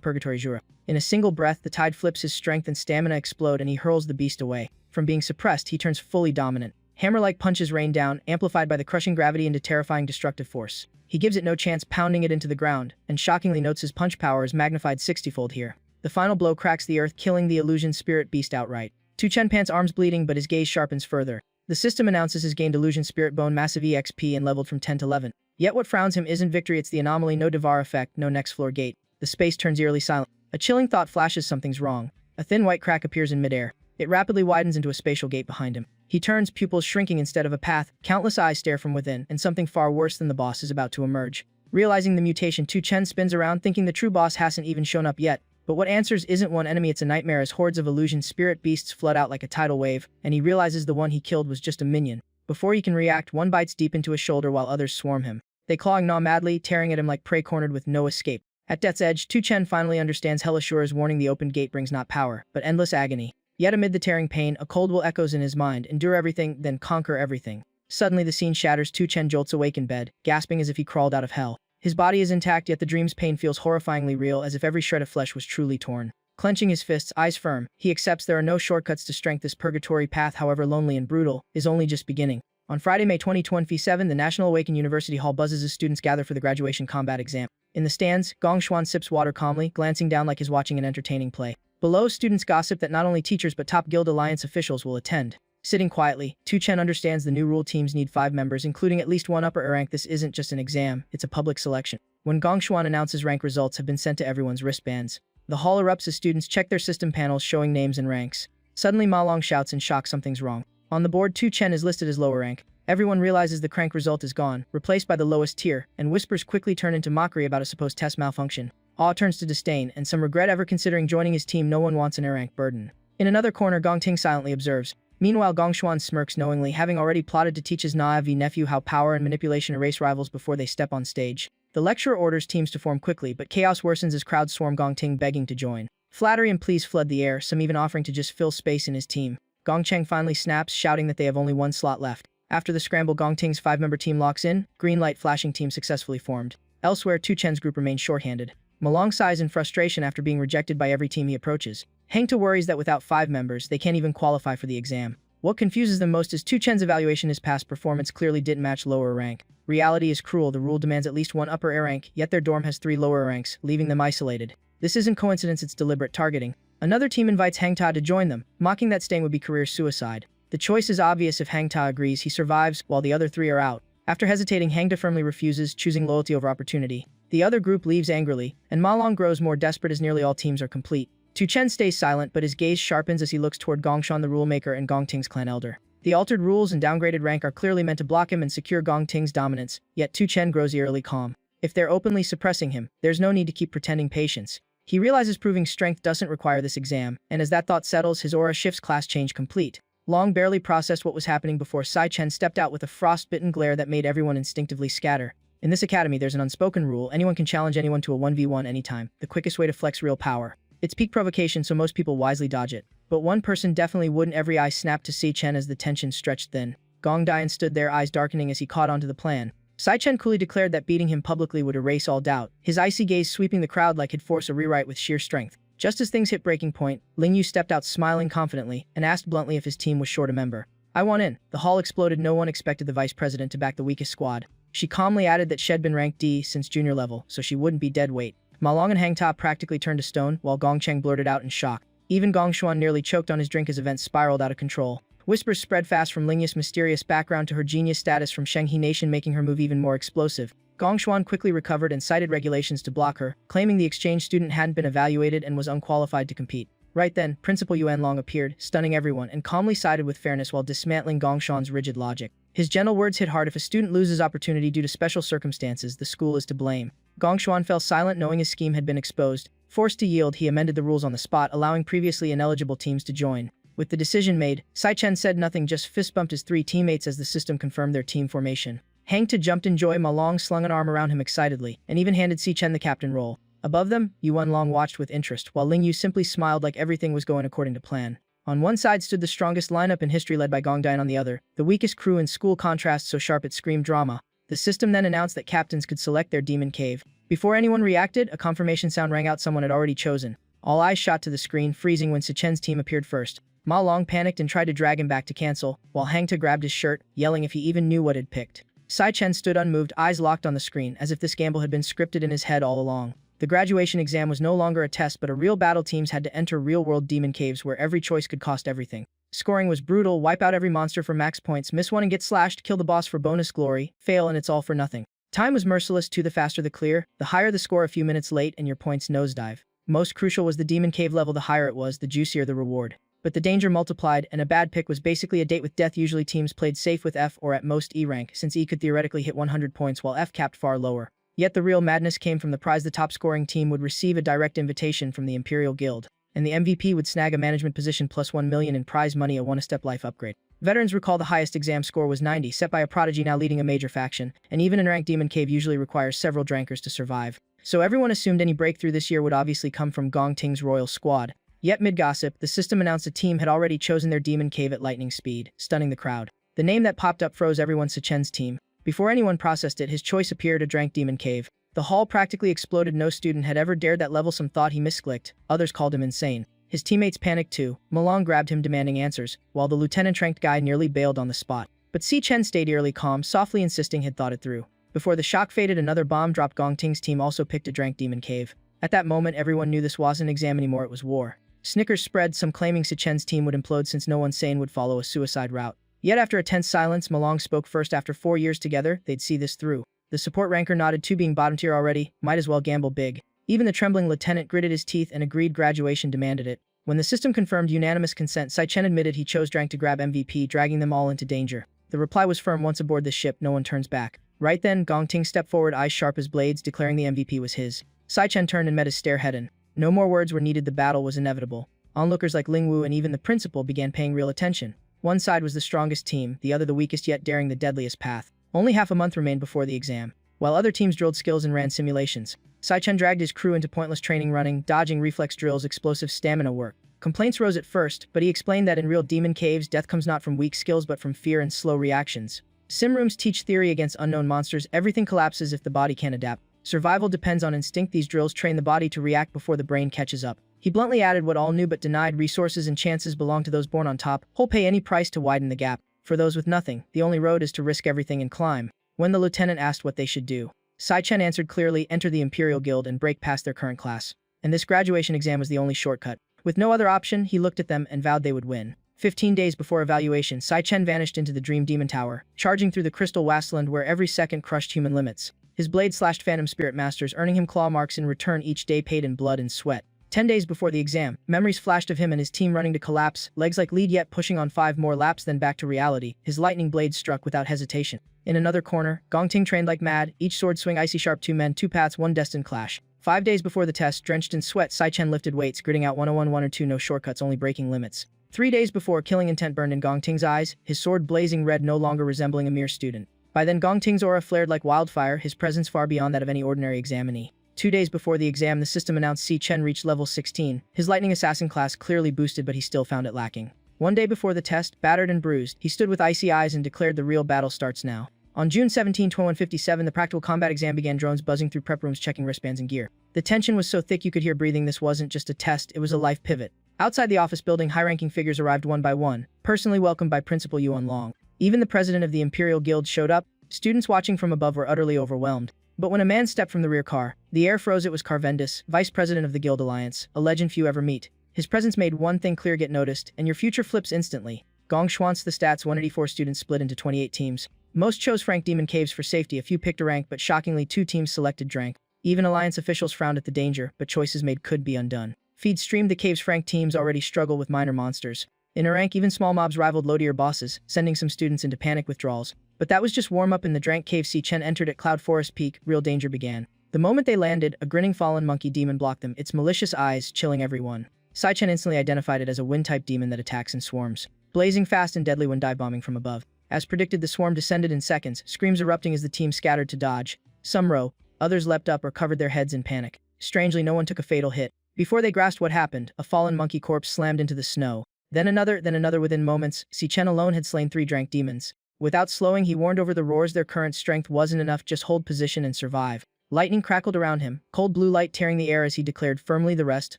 Purgatory Jura. In a single breath, the tide flips, his strength and stamina explode, and he hurls the beast away. From being suppressed, he turns fully dominant. Hammer-like punches rain down, amplified by the crushing gravity into terrifying destructive force. He gives it no chance, pounding it into the ground, and shockingly notes his punch power is magnified 60-fold here. The final blow cracks the earth, killing the illusion spirit beast outright. Tu-Chen pants, arms bleeding, but his gaze sharpens further. The system announces his gained illusion spirit bone massive EXP and leveled from 10 to 11. Yet what frowns him isn't victory, it's the anomaly, no Devar effect, no next floor gate. The space turns eerily silent. A chilling thought flashes, something's wrong. A thin white crack appears in midair. It rapidly widens into a spatial gate behind him. He turns, pupils shrinking instead of a path, countless eyes stare from within, and something far worse than the boss is about to emerge. Realizing the mutation, Tu-Chen spins around, thinking the true boss hasn't even shown up yet. But what answers isn't one enemy, it's a nightmare as hordes of illusion spirit beasts flood out like a tidal wave, and he realizes the one he killed was just a minion. Before he can react, one bites deep into his shoulder while others swarm him. They claw and gnaw madly, tearing at him like prey cornered with no escape. At death's edge, Tu-Chen finally understands Asura's warning: the opened gate brings not power, but endless agony. Yet amid the tearing pain, a cold will echoes in his mind: endure everything, then conquer everything. Suddenly the scene shatters. Tu-Chen jolts awake in bed, gasping as if he crawled out of hell. His body is intact, yet the dream's pain feels horrifyingly real, as if every shred of flesh was truly torn. Clenching his fists, eyes firm, he accepts there are no shortcuts to strength. This purgatory path, however lonely and brutal, is only just beginning. On Friday, May 2027, the National Awaken University Hall buzzes as students gather for the graduation combat exam. In the stands, Gong Xuan sips water calmly, glancing down like he's watching an entertaining play. Below, students gossip that not only teachers but top Guild Alliance officials will attend. Sitting quietly, Tu-Chen understands the new rule: teams need 5 members, including at least one upper rank. This isn't just an exam, it's a public selection. When Gong Xuan announces rank, results have been sent to everyone's wristbands. The hall erupts as students check their system panels showing names and ranks. Suddenly Ma Long shouts in shock, something's wrong. On the board, Tu-Chen is listed as lower rank. Everyone realizes the crank result is gone, replaced by the lowest tier, and whispers quickly turn into mockery about a supposed test malfunction. Awe turns to disdain, and some regret ever considering joining his team. No one wants an A-rank burden. In another corner, Gong Ting silently observes. Meanwhile, Gong Xuan smirks knowingly, having already plotted to teach his naive nephew how power and manipulation erase rivals before they step on stage. The lecturer orders teams to form quickly, but chaos worsens as crowds swarm Gong Ting, begging to join. Flattery and pleas flood the air, some even offering to just fill space in his team. Gong Cheng finally snaps, shouting that they have only one slot left. After the scramble, Gong Ting's 5-member team locks in, green light flashing, team successfully formed. Elsewhere, Tu-Chen's group remains shorthanded. Malong sighs in frustration after being rejected by every team he approaches. Hangta worries that without 5 members, they can't even qualify for the exam. What confuses them most is Tu-Chen's evaluation. His past performance clearly didn't match lower rank. Reality is cruel. The rule demands at least one upper A rank, yet their dorm has 3 lower ranks, leaving them isolated. This isn't coincidence, it's deliberate targeting. Another team invites Hangta to join them, mocking that staying would be career suicide. The choice is obvious: if Hangta agrees, he survives, while the other 3 are out. After hesitating, Hangta firmly refuses, choosing loyalty over opportunity. The other group leaves angrily, and Ma Long grows more desperate as nearly all teams are complete. Tu-Chen stays silent, but his gaze sharpens as he looks toward Gongshan, the rule maker, and Gong Ting's clan elder. The altered rules and downgraded rank are clearly meant to block him and secure Gong Ting's dominance, yet Tu-Chen grows eerily calm. If they're openly suppressing him, there's no need to keep pretending patience. He realizes proving strength doesn't require this exam, and as that thought settles, his aura shifts, class change complete. Long barely processed what was happening before Sai Chen stepped out with a frostbitten glare that made everyone instinctively scatter. In this academy, there's an unspoken rule: anyone can challenge anyone to a 1v1 anytime, the quickest way to flex real power. It's peak provocation, so most people wisely dodge it. But one person definitely wouldn't. Every eye snapped to Sai Chen as the tension stretched thin. Gong Dian stood there, eyes darkening as he caught onto the plan. Sai Chen coolly declared that beating him publicly would erase all doubt, his icy gaze sweeping the crowd like he'd force a rewrite with sheer strength. Just as things hit breaking point, Ling Yu stepped out smiling confidently and asked bluntly if his team was short a member. "I want in." The hall exploded. No one expected the vice president to back the weakest squad. She calmly added that she'd been ranked D since junior level, so she wouldn't be dead weight. Ma Long and Hangta practically turned to stone, while Gong Cheng blurted out in shock. Even Gong Xuan nearly choked on his drink as events spiraled out of control. Whispers spread fast from Ling Yu's mysterious background to her genius status from Shenghe Nation, making her move even more explosive. Gong Xuan quickly recovered and cited regulations to block her, claiming the exchange student hadn't been evaluated and was unqualified to compete. Right then, Principal Yuan Long appeared, stunning everyone, and calmly sided with fairness while dismantling Gong Xuan's rigid logic. His gentle words hit hard: if a student loses opportunity due to special circumstances, the school is to blame. Gong Xuan fell silent, knowing his scheme had been exposed. Forced to yield, he amended the rules on the spot, allowing previously ineligible teams to join. With the decision made, Sai Chen said nothing, just fist-bumped his 3 teammates as the system confirmed their team formation. Hangta jumped in joy. Ma Long slung an arm around him excitedly, and even handed Sai Chen the captain role. Above them, Yuan Long watched with interest, while Ling Yu simply smiled like everything was going according to plan. On one side stood the strongest lineup in history led by Gong Dai, and on the other, the weakest crew in school, contrast so sharp it screamed drama. The system then announced that captains could select their demon cave. Before anyone reacted, a confirmation sound rang out someone had already chosen. All eyes shot to the screen, freezing when Sichen's team appeared first. Ma Long panicked and tried to drag him back to cancel, while Hangta grabbed his shirt, yelling if he even knew what he'd picked. Sichen stood unmoved, eyes locked on the screen, as if this gamble had been scripted in his head all along. The graduation exam was no longer a test but a real battle. Teams had to enter real-world demon caves where every choice could cost everything. Scoring was brutal: wipe out every monster for max points, miss one and get slashed, kill the boss for bonus glory, fail and it's all for nothing. Time was merciless too. The faster the clear, the higher the score. A few minutes late and your points nosedive. Most crucial was the demon cave level. The higher it was, the juicier the reward. But the danger multiplied, and a bad pick was basically a date with death. Usually teams played safe with F or at most E rank, since E could theoretically hit 100 points while F capped far lower. Yet the real madness came from the prize. The top scoring team would receive a direct invitation from the Imperial Guild, and the MVP would snag a management position plus 1 million in prize money, a one-step life upgrade. Veterans recall the highest exam score was 90, set by a prodigy now leading a major faction, and even in ranked demon cave usually requires several drankers to survive. So everyone assumed any breakthrough this year would obviously come from Gong Ting's royal squad. Yet mid-gossip, the system announced a team had already chosen their demon cave at lightning speed, stunning the crowd. The name that popped up froze everyone: Sichen's team. Before anyone processed it, his choice appeared: a drank demon cave. The hall practically exploded. No student had ever dared that level. Some thought he misclicked, others called him insane. His teammates panicked too. Malong grabbed him demanding answers, while the lieutenant-ranked guy nearly bailed on the spot. But Sichen stayed eerily calm, softly insisting he'd thought it through. Before the shock faded, another bomb dropped. Gong Ting's team also picked a drank demon cave. At that moment, everyone knew this wasn't exam anymore, it was war. Snickers spread, some claiming Sichen's team would implode since no one sane would follow a suicide route. Yet after a tense silence, Malong spoke first. After 4 years together, they'd see this through. The support ranker nodded too. Being bottom tier already, might as well gamble big. Even the trembling lieutenant gritted his teeth and agreed. Graduation demanded it. When the system confirmed unanimous consent, Sichen admitted he chose drank to grab MVP, dragging them all into danger. The reply was firm: once aboard this ship, no one turns back. Right then, Gong Ting stepped forward, eyes sharp as blades, declaring the MVP was his. Sichen turned and met his stare head-on. No more words were needed, the battle was inevitable. Onlookers like Ling Wu and even the principal began paying real attention. One side was the strongest team, the other the weakest, yet daring the deadliest path. Only half a month remained before the exam. While other teams drilled skills and ran simulations, Sichen dragged his crew into pointless training: running, dodging, reflex drills, explosive stamina work. Complaints rose at first, but he explained that in real demon caves, death comes not from weak skills but from fear and slow reactions. Sim rooms teach theory against unknown monsters. Everything collapses if the body can't adapt. Survival depends on instinct. These drills train the body to react before the brain catches up. He bluntly added what all knew but denied: resources and chances belong to those born on top. Who'll pay any price to widen the gap. For those with nothing, the only road is to risk everything and climb. When the lieutenant asked what they should do, Sichen answered clearly: enter the Imperial Guild and break past their current class. And this graduation exam was the only shortcut. With no other option, he looked at them and vowed they would win. 15 days before evaluation, Sichen vanished into the Dream Demon Tower, charging through the crystal wasteland where every second crushed human limits. His blade slashed Phantom Spirit Masters, earning him claw marks in return, each day paid in blood and sweat. 10 days before the exam, memories flashed of him and his team running to collapse, legs like lead yet pushing on 5 more laps, then back to reality. His lightning blade struck without hesitation. In another corner, Gong Ting trained like mad, each sword swing icy sharp: 2 men, 2 paths, 1 destined clash. 5 days before the test, drenched in sweat, Sichen lifted weights, gritting out 101, 1 or 2, no shortcuts, only breaking limits. 3 days before, killing intent burned in Gong Ting's eyes, his sword blazing red, no longer resembling a mere student. By then, Gong Ting's aura flared like wildfire, his presence far beyond that of any ordinary examinee. 2 days before the exam, the system announced Sichen reached level 16, his lightning assassin class clearly boosted, but he still found it lacking. 1 day before the test, battered and bruised, he stood with icy eyes and declared the real battle starts now. On June 17, 2157, the practical combat exam began. Drones buzzing through prep rooms, checking wristbands and gear. The tension was so thick you could hear breathing. This wasn't just a test, it was a life pivot. Outside the office building, high-ranking figures arrived one by one, personally welcomed by Principal Yuan Long. Even the president of the Imperial Guild showed up. Students watching from above were utterly overwhelmed. But when a man stepped from the rear car, the air froze. It was Carvendis, vice president of the Guild Alliance, a legend few ever meet. His presence made one thing clear: get noticed, and your future flips instantly. Gong Schwantz the stats: 184 students split into 28 teams. Most chose Frank Demon Caves for safety, a few picked a rank, but shockingly 2 teams selected Drank. Even Alliance officials frowned at the danger, but choices made could be undone. Feeds streamed: the cave's Frank teams already struggle with minor monsters. In a rank, even small mobs rivaled low-tier bosses, sending some students into panic withdrawals. But that was just warm-up. In the Drank Cave, Sichen entered at Cloud Forest Peak, real danger began. The moment they landed, a grinning fallen monkey demon blocked them, its malicious eyes chilling everyone. Sichen instantly identified it as a wind-type demon that attacks in swarms, blazing fast and deadly when dive-bombing from above. As predicted, the swarm descended in seconds, screams erupting as the team scattered to dodge. Some row, others leapt up or covered their heads in panic. Strangely, no one took a fatal hit. Before they grasped what happened, a fallen monkey corpse slammed into the snow. Then another within moments. Si-Chen alone had slain 3 drank demons. Without slowing, he warned over the roars their current strength wasn't enough, just hold position and survive. Lightning crackled around him, cold blue light tearing the air as he declared firmly, the rest,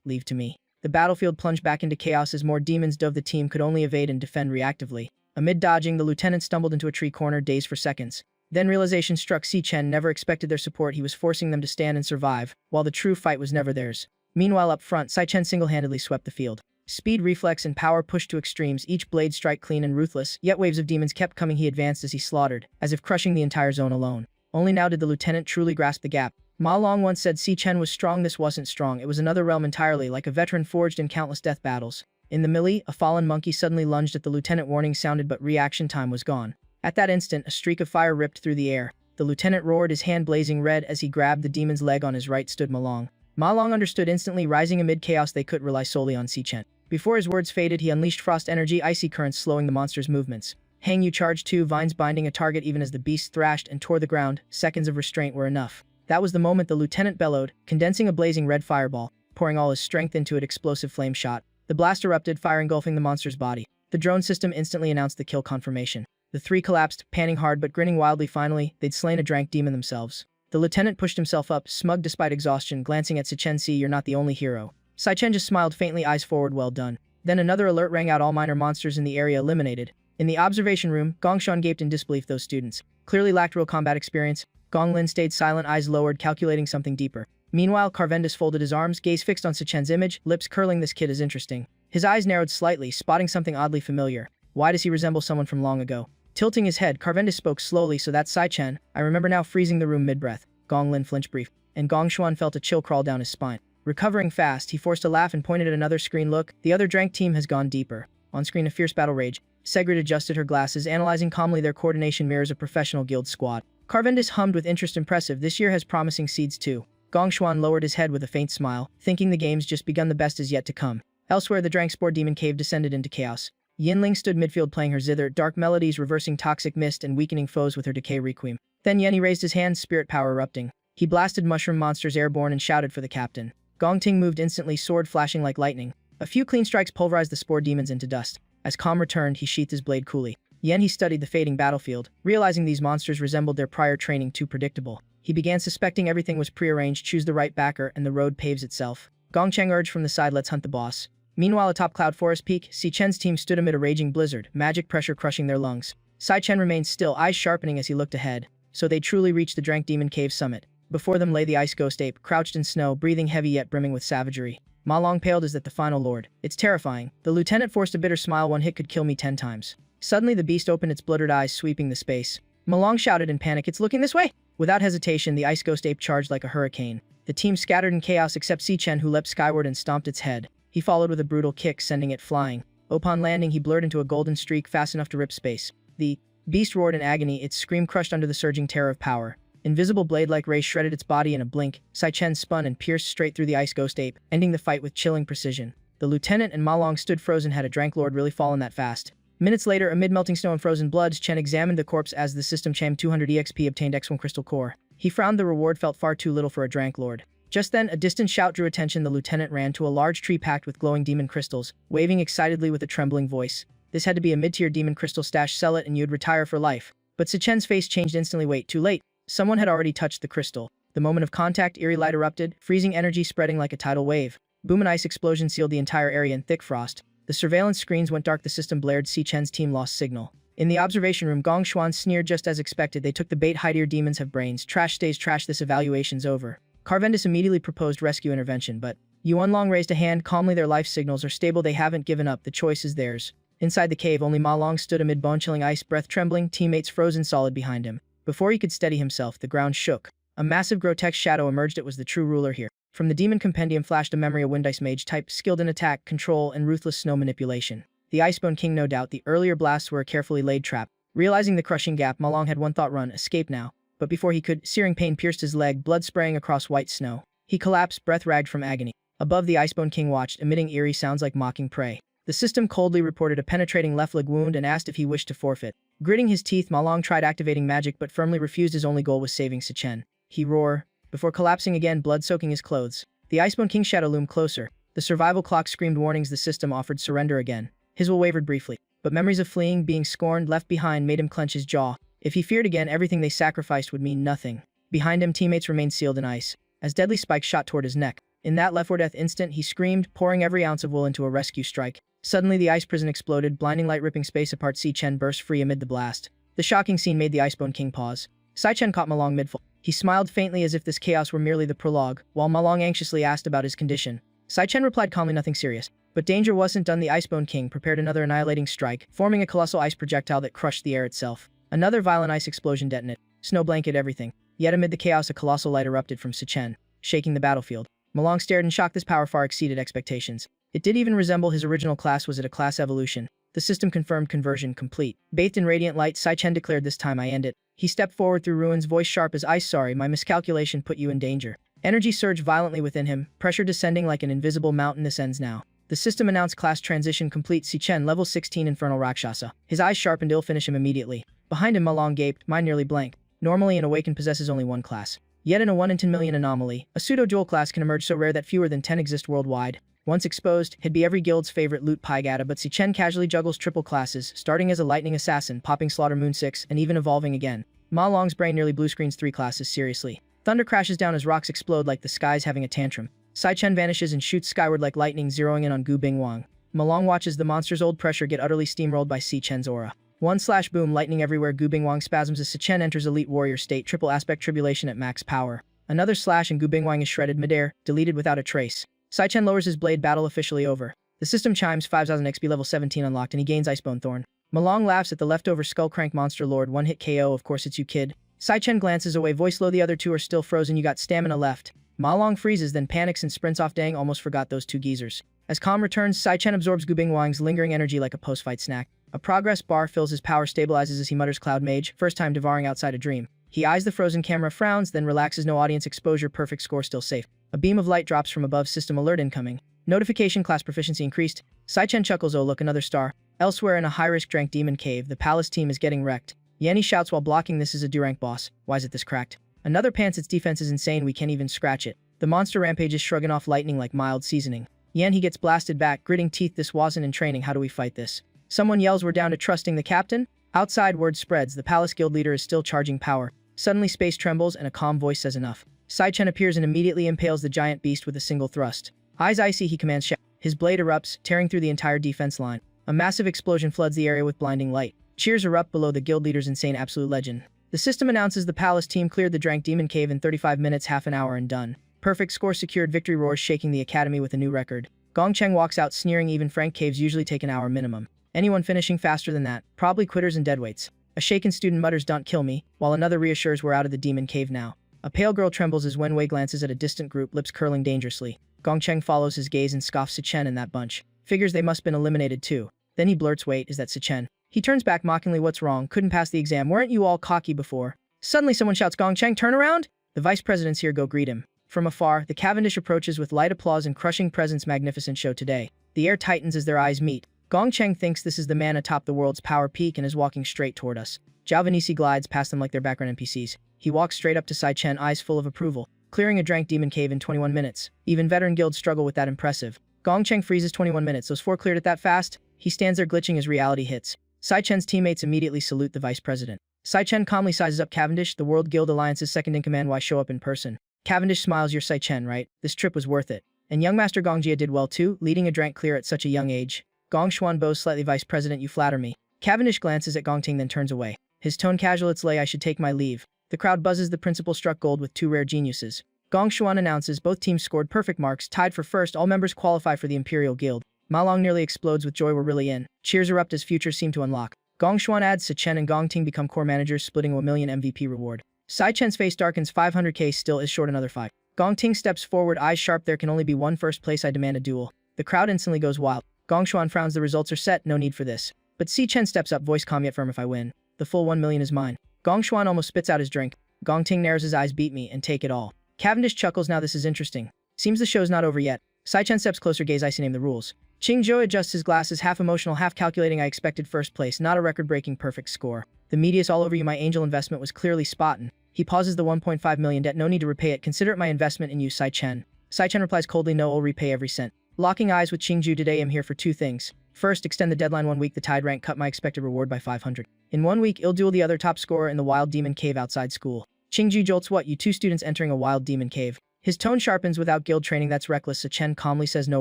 leave to me. The battlefield plunged back into chaos as more demons dove. The team could only evade and defend reactively. Amid dodging, the lieutenant stumbled into a tree corner, dazed for seconds. Then realization struck. Si-Chen never expected their support. He was forcing them to stand and survive, while the true fight was never theirs. Meanwhile, up front, Si-Chen single-handedly swept the field. Speed, reflex, and power pushed to extremes, each blade strike clean and ruthless, yet waves of demons kept coming. He advanced as he slaughtered, as if crushing the entire zone alone. Only now did the lieutenant truly grasp the gap. Ma Long once said Si-Chen was strong. This wasn't strong, it was another realm entirely, like a veteran forged in countless death battles. In the melee, a fallen monkey suddenly lunged at the lieutenant. Warning sounded, but reaction time was gone. At that instant, a streak of fire ripped through the air. The lieutenant roared, his hand blazing red as he grabbed the demon's leg. On his right stood Ma Long. Ma Long understood instantly. Rising amid chaos, they couldn't rely solely on Si-Chen. Before his words faded, he unleashed frost energy, icy currents slowing the monster's movements. Hang You charged 2 vines binding a target even as the beast thrashed and tore the ground. Seconds of restraint were enough. That was the moment the lieutenant bellowed, condensing a blazing red fireball, pouring all his strength into it. Explosive flame shot. The blast erupted, fire engulfing the monster's body. The drone system instantly announced the kill confirmation. The 3 collapsed, panting hard but grinning wildly. Finally, they'd slain a drank demon themselves. The lieutenant pushed himself up, smug despite exhaustion, glancing at Si-Chen. See, you're not the only hero. Si-Chen just smiled faintly, eyes forward, well done. Then another alert rang out, all minor monsters in the area eliminated. In the observation room, Gongshan gaped in disbelief. Those students clearly lacked real combat experience. Gong Lin stayed silent, eyes lowered, calculating something deeper. Meanwhile, Carvendis folded his arms, gaze fixed on Si-Chen's image, lips curling. This kid is interesting. His eyes narrowed slightly, spotting something oddly familiar. Why does he resemble someone from long ago? Tilting his head, Carvendis spoke slowly. So that's Si-Chen. I remember now. Freezing the room mid-breath. Gong Lin flinched brief, and Gong Xuan felt a chill crawl down his spine. Recovering fast, he forced a laugh and pointed at another screen. Look, the other drank team has gone deeper. On screen, a fierce battle rage. Segrid adjusted her glasses, analyzing calmly. Their coordination mirrors a professional guild squad. Carvendis hummed with interest. Impressive. This year has promising seeds too. Gong Xuan lowered his head with a faint smile, thinking the game's just begun. The best is yet to come. Elsewhere, the drank spore demon cave descended into chaos. Yinling stood midfield playing her zither, dark melodies reversing toxic mist and weakening foes with her decay requiem. Then Yenny raised his hands, spirit power erupting. He blasted mushroom monsters airborne and shouted for the captain. Gong Ting moved instantly, sword flashing like lightning. A few clean strikes pulverized the spore demons into dust. As calm returned, he sheathed his blade coolly. Yen he studied the fading battlefield, realizing these monsters resembled their prior training, too predictable. He began suspecting everything was prearranged. Choose the right backer and the road paves itself. Gong Cheng urged from the side, let's hunt the boss. Meanwhile, atop Cloud Forest Peak, Si-Chen's team stood amid a raging blizzard, magic pressure crushing their lungs. Si-Chen remained still, eyes sharpening as he looked ahead. So they truly reached the Drank Demon Cave summit. Before them lay the ice ghost ape, crouched in snow, breathing heavy yet brimming with savagery. Ma Long paled as that the final lord. It's terrifying. The lieutenant forced a bitter smile. 1 hit could kill me 10 times. Suddenly the beast opened its blooded eyes, sweeping the space. Ma Long shouted in panic, it's looking this way! Without hesitation, the ice ghost ape charged like a hurricane. The team scattered in chaos except Si-Chen, who leapt skyward and stomped its head. He followed with a brutal kick, sending it flying. Upon landing, he blurred into a golden streak fast enough to rip space. The beast roared in agony, its scream crushed under the surging terror of power. Invisible blade-like rays shredded its body in a blink. Si-Chen spun and pierced straight through the ice ghost ape, ending the fight with chilling precision. The lieutenant and Ma Long stood frozen. Had a Drank Lord really fallen that fast? Minutes later, amid melting snow and frozen blood, Chen examined the corpse as the system Cham 200 EXP obtained X1 crystal core. He frowned, the reward felt far too little for a Drank Lord. Just then, a distant shout drew attention. The lieutenant ran to a large tree packed with glowing demon crystals, waving excitedly with a trembling voice. This had to be a mid-tier demon crystal stash, sell it and you'd retire for life. But Si-Chen's face changed instantly. Wait, too late. Someone had already touched the crystal. The moment of contact, eerie light erupted, freezing energy spreading like a tidal wave. Boom, an ice explosion sealed the entire area in thick frost. The surveillance screens went dark, the system blared, Si-Chen's team lost signal. In the observation room, Gong Xuan sneered just as expected. They took the bait. High-tier demons have brains. Trash stays trash. This evaluation's over. Carvendis immediately proposed rescue intervention, but Yuan Long raised a hand calmly. Their life signals are stable. They haven't given up. The choice is theirs. Inside the cave, only Ma Long stood amid bone-chilling ice, breath trembling, teammates frozen solid behind him. Before he could steady himself, the ground shook. A massive grotesque shadow emerged. It was the true ruler here. From the demon compendium flashed a memory, a Windice mage type, skilled in attack, control, and ruthless snow manipulation. The Icebone King, no doubt. The earlier blasts were a carefully laid trap. Realizing the crushing gap, Ma Long had one thought, run, escape now. But before he could, searing pain pierced his leg, blood spraying across white snow. He collapsed, breath ragged from agony. Above, the Icebone King watched, emitting eerie sounds like mocking prey. The system coldly reported a penetrating left leg wound and asked if he wished to forfeit. Gritting his teeth, Ma Long tried activating magic but firmly refused. His only goal was saving Si-Chen. He roared, before collapsing again, blood soaking his clothes. The Icebone King's shadow loomed closer. The survival clock screamed warnings. The system offered surrender again. His will wavered briefly, but memories of fleeing, being scorned, left behind made him clench his jaw. If he feared again, everything they sacrificed would mean nothing. Behind him, teammates remained sealed in ice, as deadly spikes shot toward his neck. In that left-for-death instant, he screamed, pouring every ounce of will into a rescue strike. Suddenly, the ice prison exploded, blinding light ripping space apart. Si-Chen burst free amid the blast. The shocking scene made the Icebone King pause. Si-Chen caught Ma Long mid-fall. He smiled faintly as if this chaos were merely the prologue, while Ma Long anxiously asked about his condition. Si-Chen replied calmly, nothing serious. But danger wasn't done. The Icebone King prepared another annihilating strike, forming a colossal ice projectile that crushed the air itself. Another violent ice explosion detonated. Snow blanketed everything. Yet amid the chaos, a colossal light erupted from Si-Chen, shaking the battlefield. Ma Long stared in shock. This power far exceeded expectations. It did even resemble his original class. Was it a class evolution? The system confirmed conversion complete. Bathed in radiant light, Si-Chen declared, this time I end it. He stepped forward through ruins, voice sharp as ice. Sorry, my miscalculation put you in danger. Energy surged violently within him, pressure descending like an invisible mountain. This ends now. The system announced class transition complete. Si-Chen, level 16 Infernal Rakshasa. His eyes sharpened. Ill finish him immediately. Behind him, Ma Long gaped, mind nearly blank. Normally, an Awakened possesses only one class. Yet in a 1 in 10 million anomaly, a pseudo-dual class can emerge so rare that fewer than 10 exist worldwide. Once exposed, he'd be every guild's favorite loot Paigata, but Si-Chen casually juggles triple classes, starting as a lightning assassin, popping Slaughter Moon 6, and even evolving again. Ma Long's brain nearly blue screens 3 classes seriously. Thunder crashes down as rocks explode like the sky's having a tantrum. Si-Chen vanishes and shoots skyward like lightning, zeroing in on Gu Bingwang. Ma Long watches the monster's old pressure get utterly steamrolled by Si-Chen's aura. One/boom, lightning everywhere. Gu Bingwang spasms as Si-Chen enters elite warrior state, triple aspect tribulation at max power. Another slash and Gu Bingwang is shredded midair, deleted without a trace. Si-Chen lowers his blade, battle officially over. The system chimes, 5000 XP level 17 unlocked, and he gains Icebone Thorn. Ma Long laughs at the leftover Skullcrank monster lord, one-hit KO. Of course it's you, kid. Si-Chen glances away, voice low, the other two are still frozen. You got stamina left. Ma Long freezes, then panics and sprints off. Dang, almost forgot those two geezers. As calm returns, Si-Chen absorbs Gu Bingwang's lingering energy like a post-fight snack. A progress bar fills his power, stabilizes as he mutters, Cloud Mage, first time devouring outside a dream. He eyes the frozen camera, frowns, then relaxes. No audience exposure, perfect score, still safe. A beam of light drops from above, system alert incoming. Notification, class proficiency increased. Si-Chen chuckles, oh look, another star. Elsewhere in a high-risk Drank Demon Cave, the palace team is getting wrecked. Yanni shouts while blocking, this is a D-rank boss. Why is it this cracked? Another pants, its defense is insane, we can't even scratch it. The monster rampages, shrugging off lightning like mild seasoning. Yan, he gets blasted back, gritting teeth, this wasn't in training, how do we fight this? Someone yells, we're down to trusting the captain? Outside, word spreads, the palace guild leader is still charging power. Suddenly space trembles and a calm voice says enough. Si-Chen appears and immediately impales the giant beast with a single thrust. Eyes icy, he commands shout. His blade erupts, tearing through the entire defense line. A massive explosion floods the area with blinding light. Cheers erupt below the guild leader's insane absolute legend. The system announces the palace team cleared the Drank Demon Cave in 35 minutes, half an hour and done. Perfect score secured, victory roars shaking the academy with a new record. Gong Cheng walks out sneering, even Frank caves usually take an hour minimum. Anyone finishing faster than that, probably quitters and deadweights. A shaken student mutters, don't kill me, while another reassures we're out of the demon cave now. A pale girl trembles as Wenwei glances at a distant group, lips curling dangerously. Gong Cheng follows his gaze and scoffs, Si-Chen and that bunch. Figures they must been eliminated too. Then he blurts, wait, is that Si-Chen? He turns back mockingly, what's wrong, couldn't pass the exam, weren't you all cocky before? Suddenly someone shouts, Gong Cheng, turn around! The vice president's here, go greet him. From afar, the Cavendish approaches with light applause and crushing presence. Magnificent show today. The air tightens as their eyes meet. Gong Cheng thinks this is the man atop the world's power peak and is walking straight toward us. Zhao Venisi glides past them like their background NPCs. He walks straight up to Si-Chen, eyes full of approval, clearing a Drank Demon Cave in 21 minutes. Even veteran guilds struggle with that impressive. Gong Cheng freezes, 21 minutes, those 4 cleared it that fast? He stands there glitching as reality hits. Si-Chen's teammates immediately salute the vice president. Si-Chen calmly sizes up Cavendish, the World Guild Alliance's second-in-command. Why show up in person? Cavendish smiles, you're Si-Chen, right? This trip was worth it. And young Master Gongjia did well too, leading a drank clear at such a young age. Gong Xuan bows slightly, vice president, you flatter me. Cavendish glances at Gong Ting then turns away. His tone casual, it's late, I should take my leave. The crowd buzzes, the principal struck gold with 2 rare geniuses. Gong Xuan announces both teams scored perfect marks, tied for first, all members qualify for the Imperial Guild. Ma Long nearly explodes with joy, we're really in. Cheers erupt as futures seem to unlock. Gong Xuan adds, Si-Chen and Gong Ting become core managers, splitting a 1 million MVP reward. Si-Chen's face darkens, 500k still is short another 5. Gong Ting steps forward, eyes sharp, there can only be one first place, I demand a duel. The crowd instantly goes wild. Gong Xuan frowns, the results are set, no need for this. But Si-Chen steps up, voice calm yet firm, if I win, the full 1 million is mine. Gong Xuan almost spits out his drink. Gong Ting narrows his eyes, beat me, and take it all. Cavendish chuckles, now this is interesting. Seems the show's not over yet. Si-Chen steps closer, gaze icy, name the rules. Qing Zhou adjusts his glasses, half emotional, half calculating, I expected first place, not a record-breaking perfect score. The media's all over you, my angel investment was clearly spottin'. He pauses the 1.5 million debt. No need to repay it. Consider it my investment in you, Sai Chen. Sai Chen replies coldly, no, I'll repay every cent. Locking eyes with Qingju today, I'm here for two things. First, extend the deadline 1 week. The Tide rank cut my expected reward by 500. In 1 week, I'll duel the other top scorer in the Wild Demon Cave outside school. Qingju jolts, what, you two students entering a Wild Demon Cave? His tone sharpens. Without guild training, that's reckless. Sai Chen calmly says no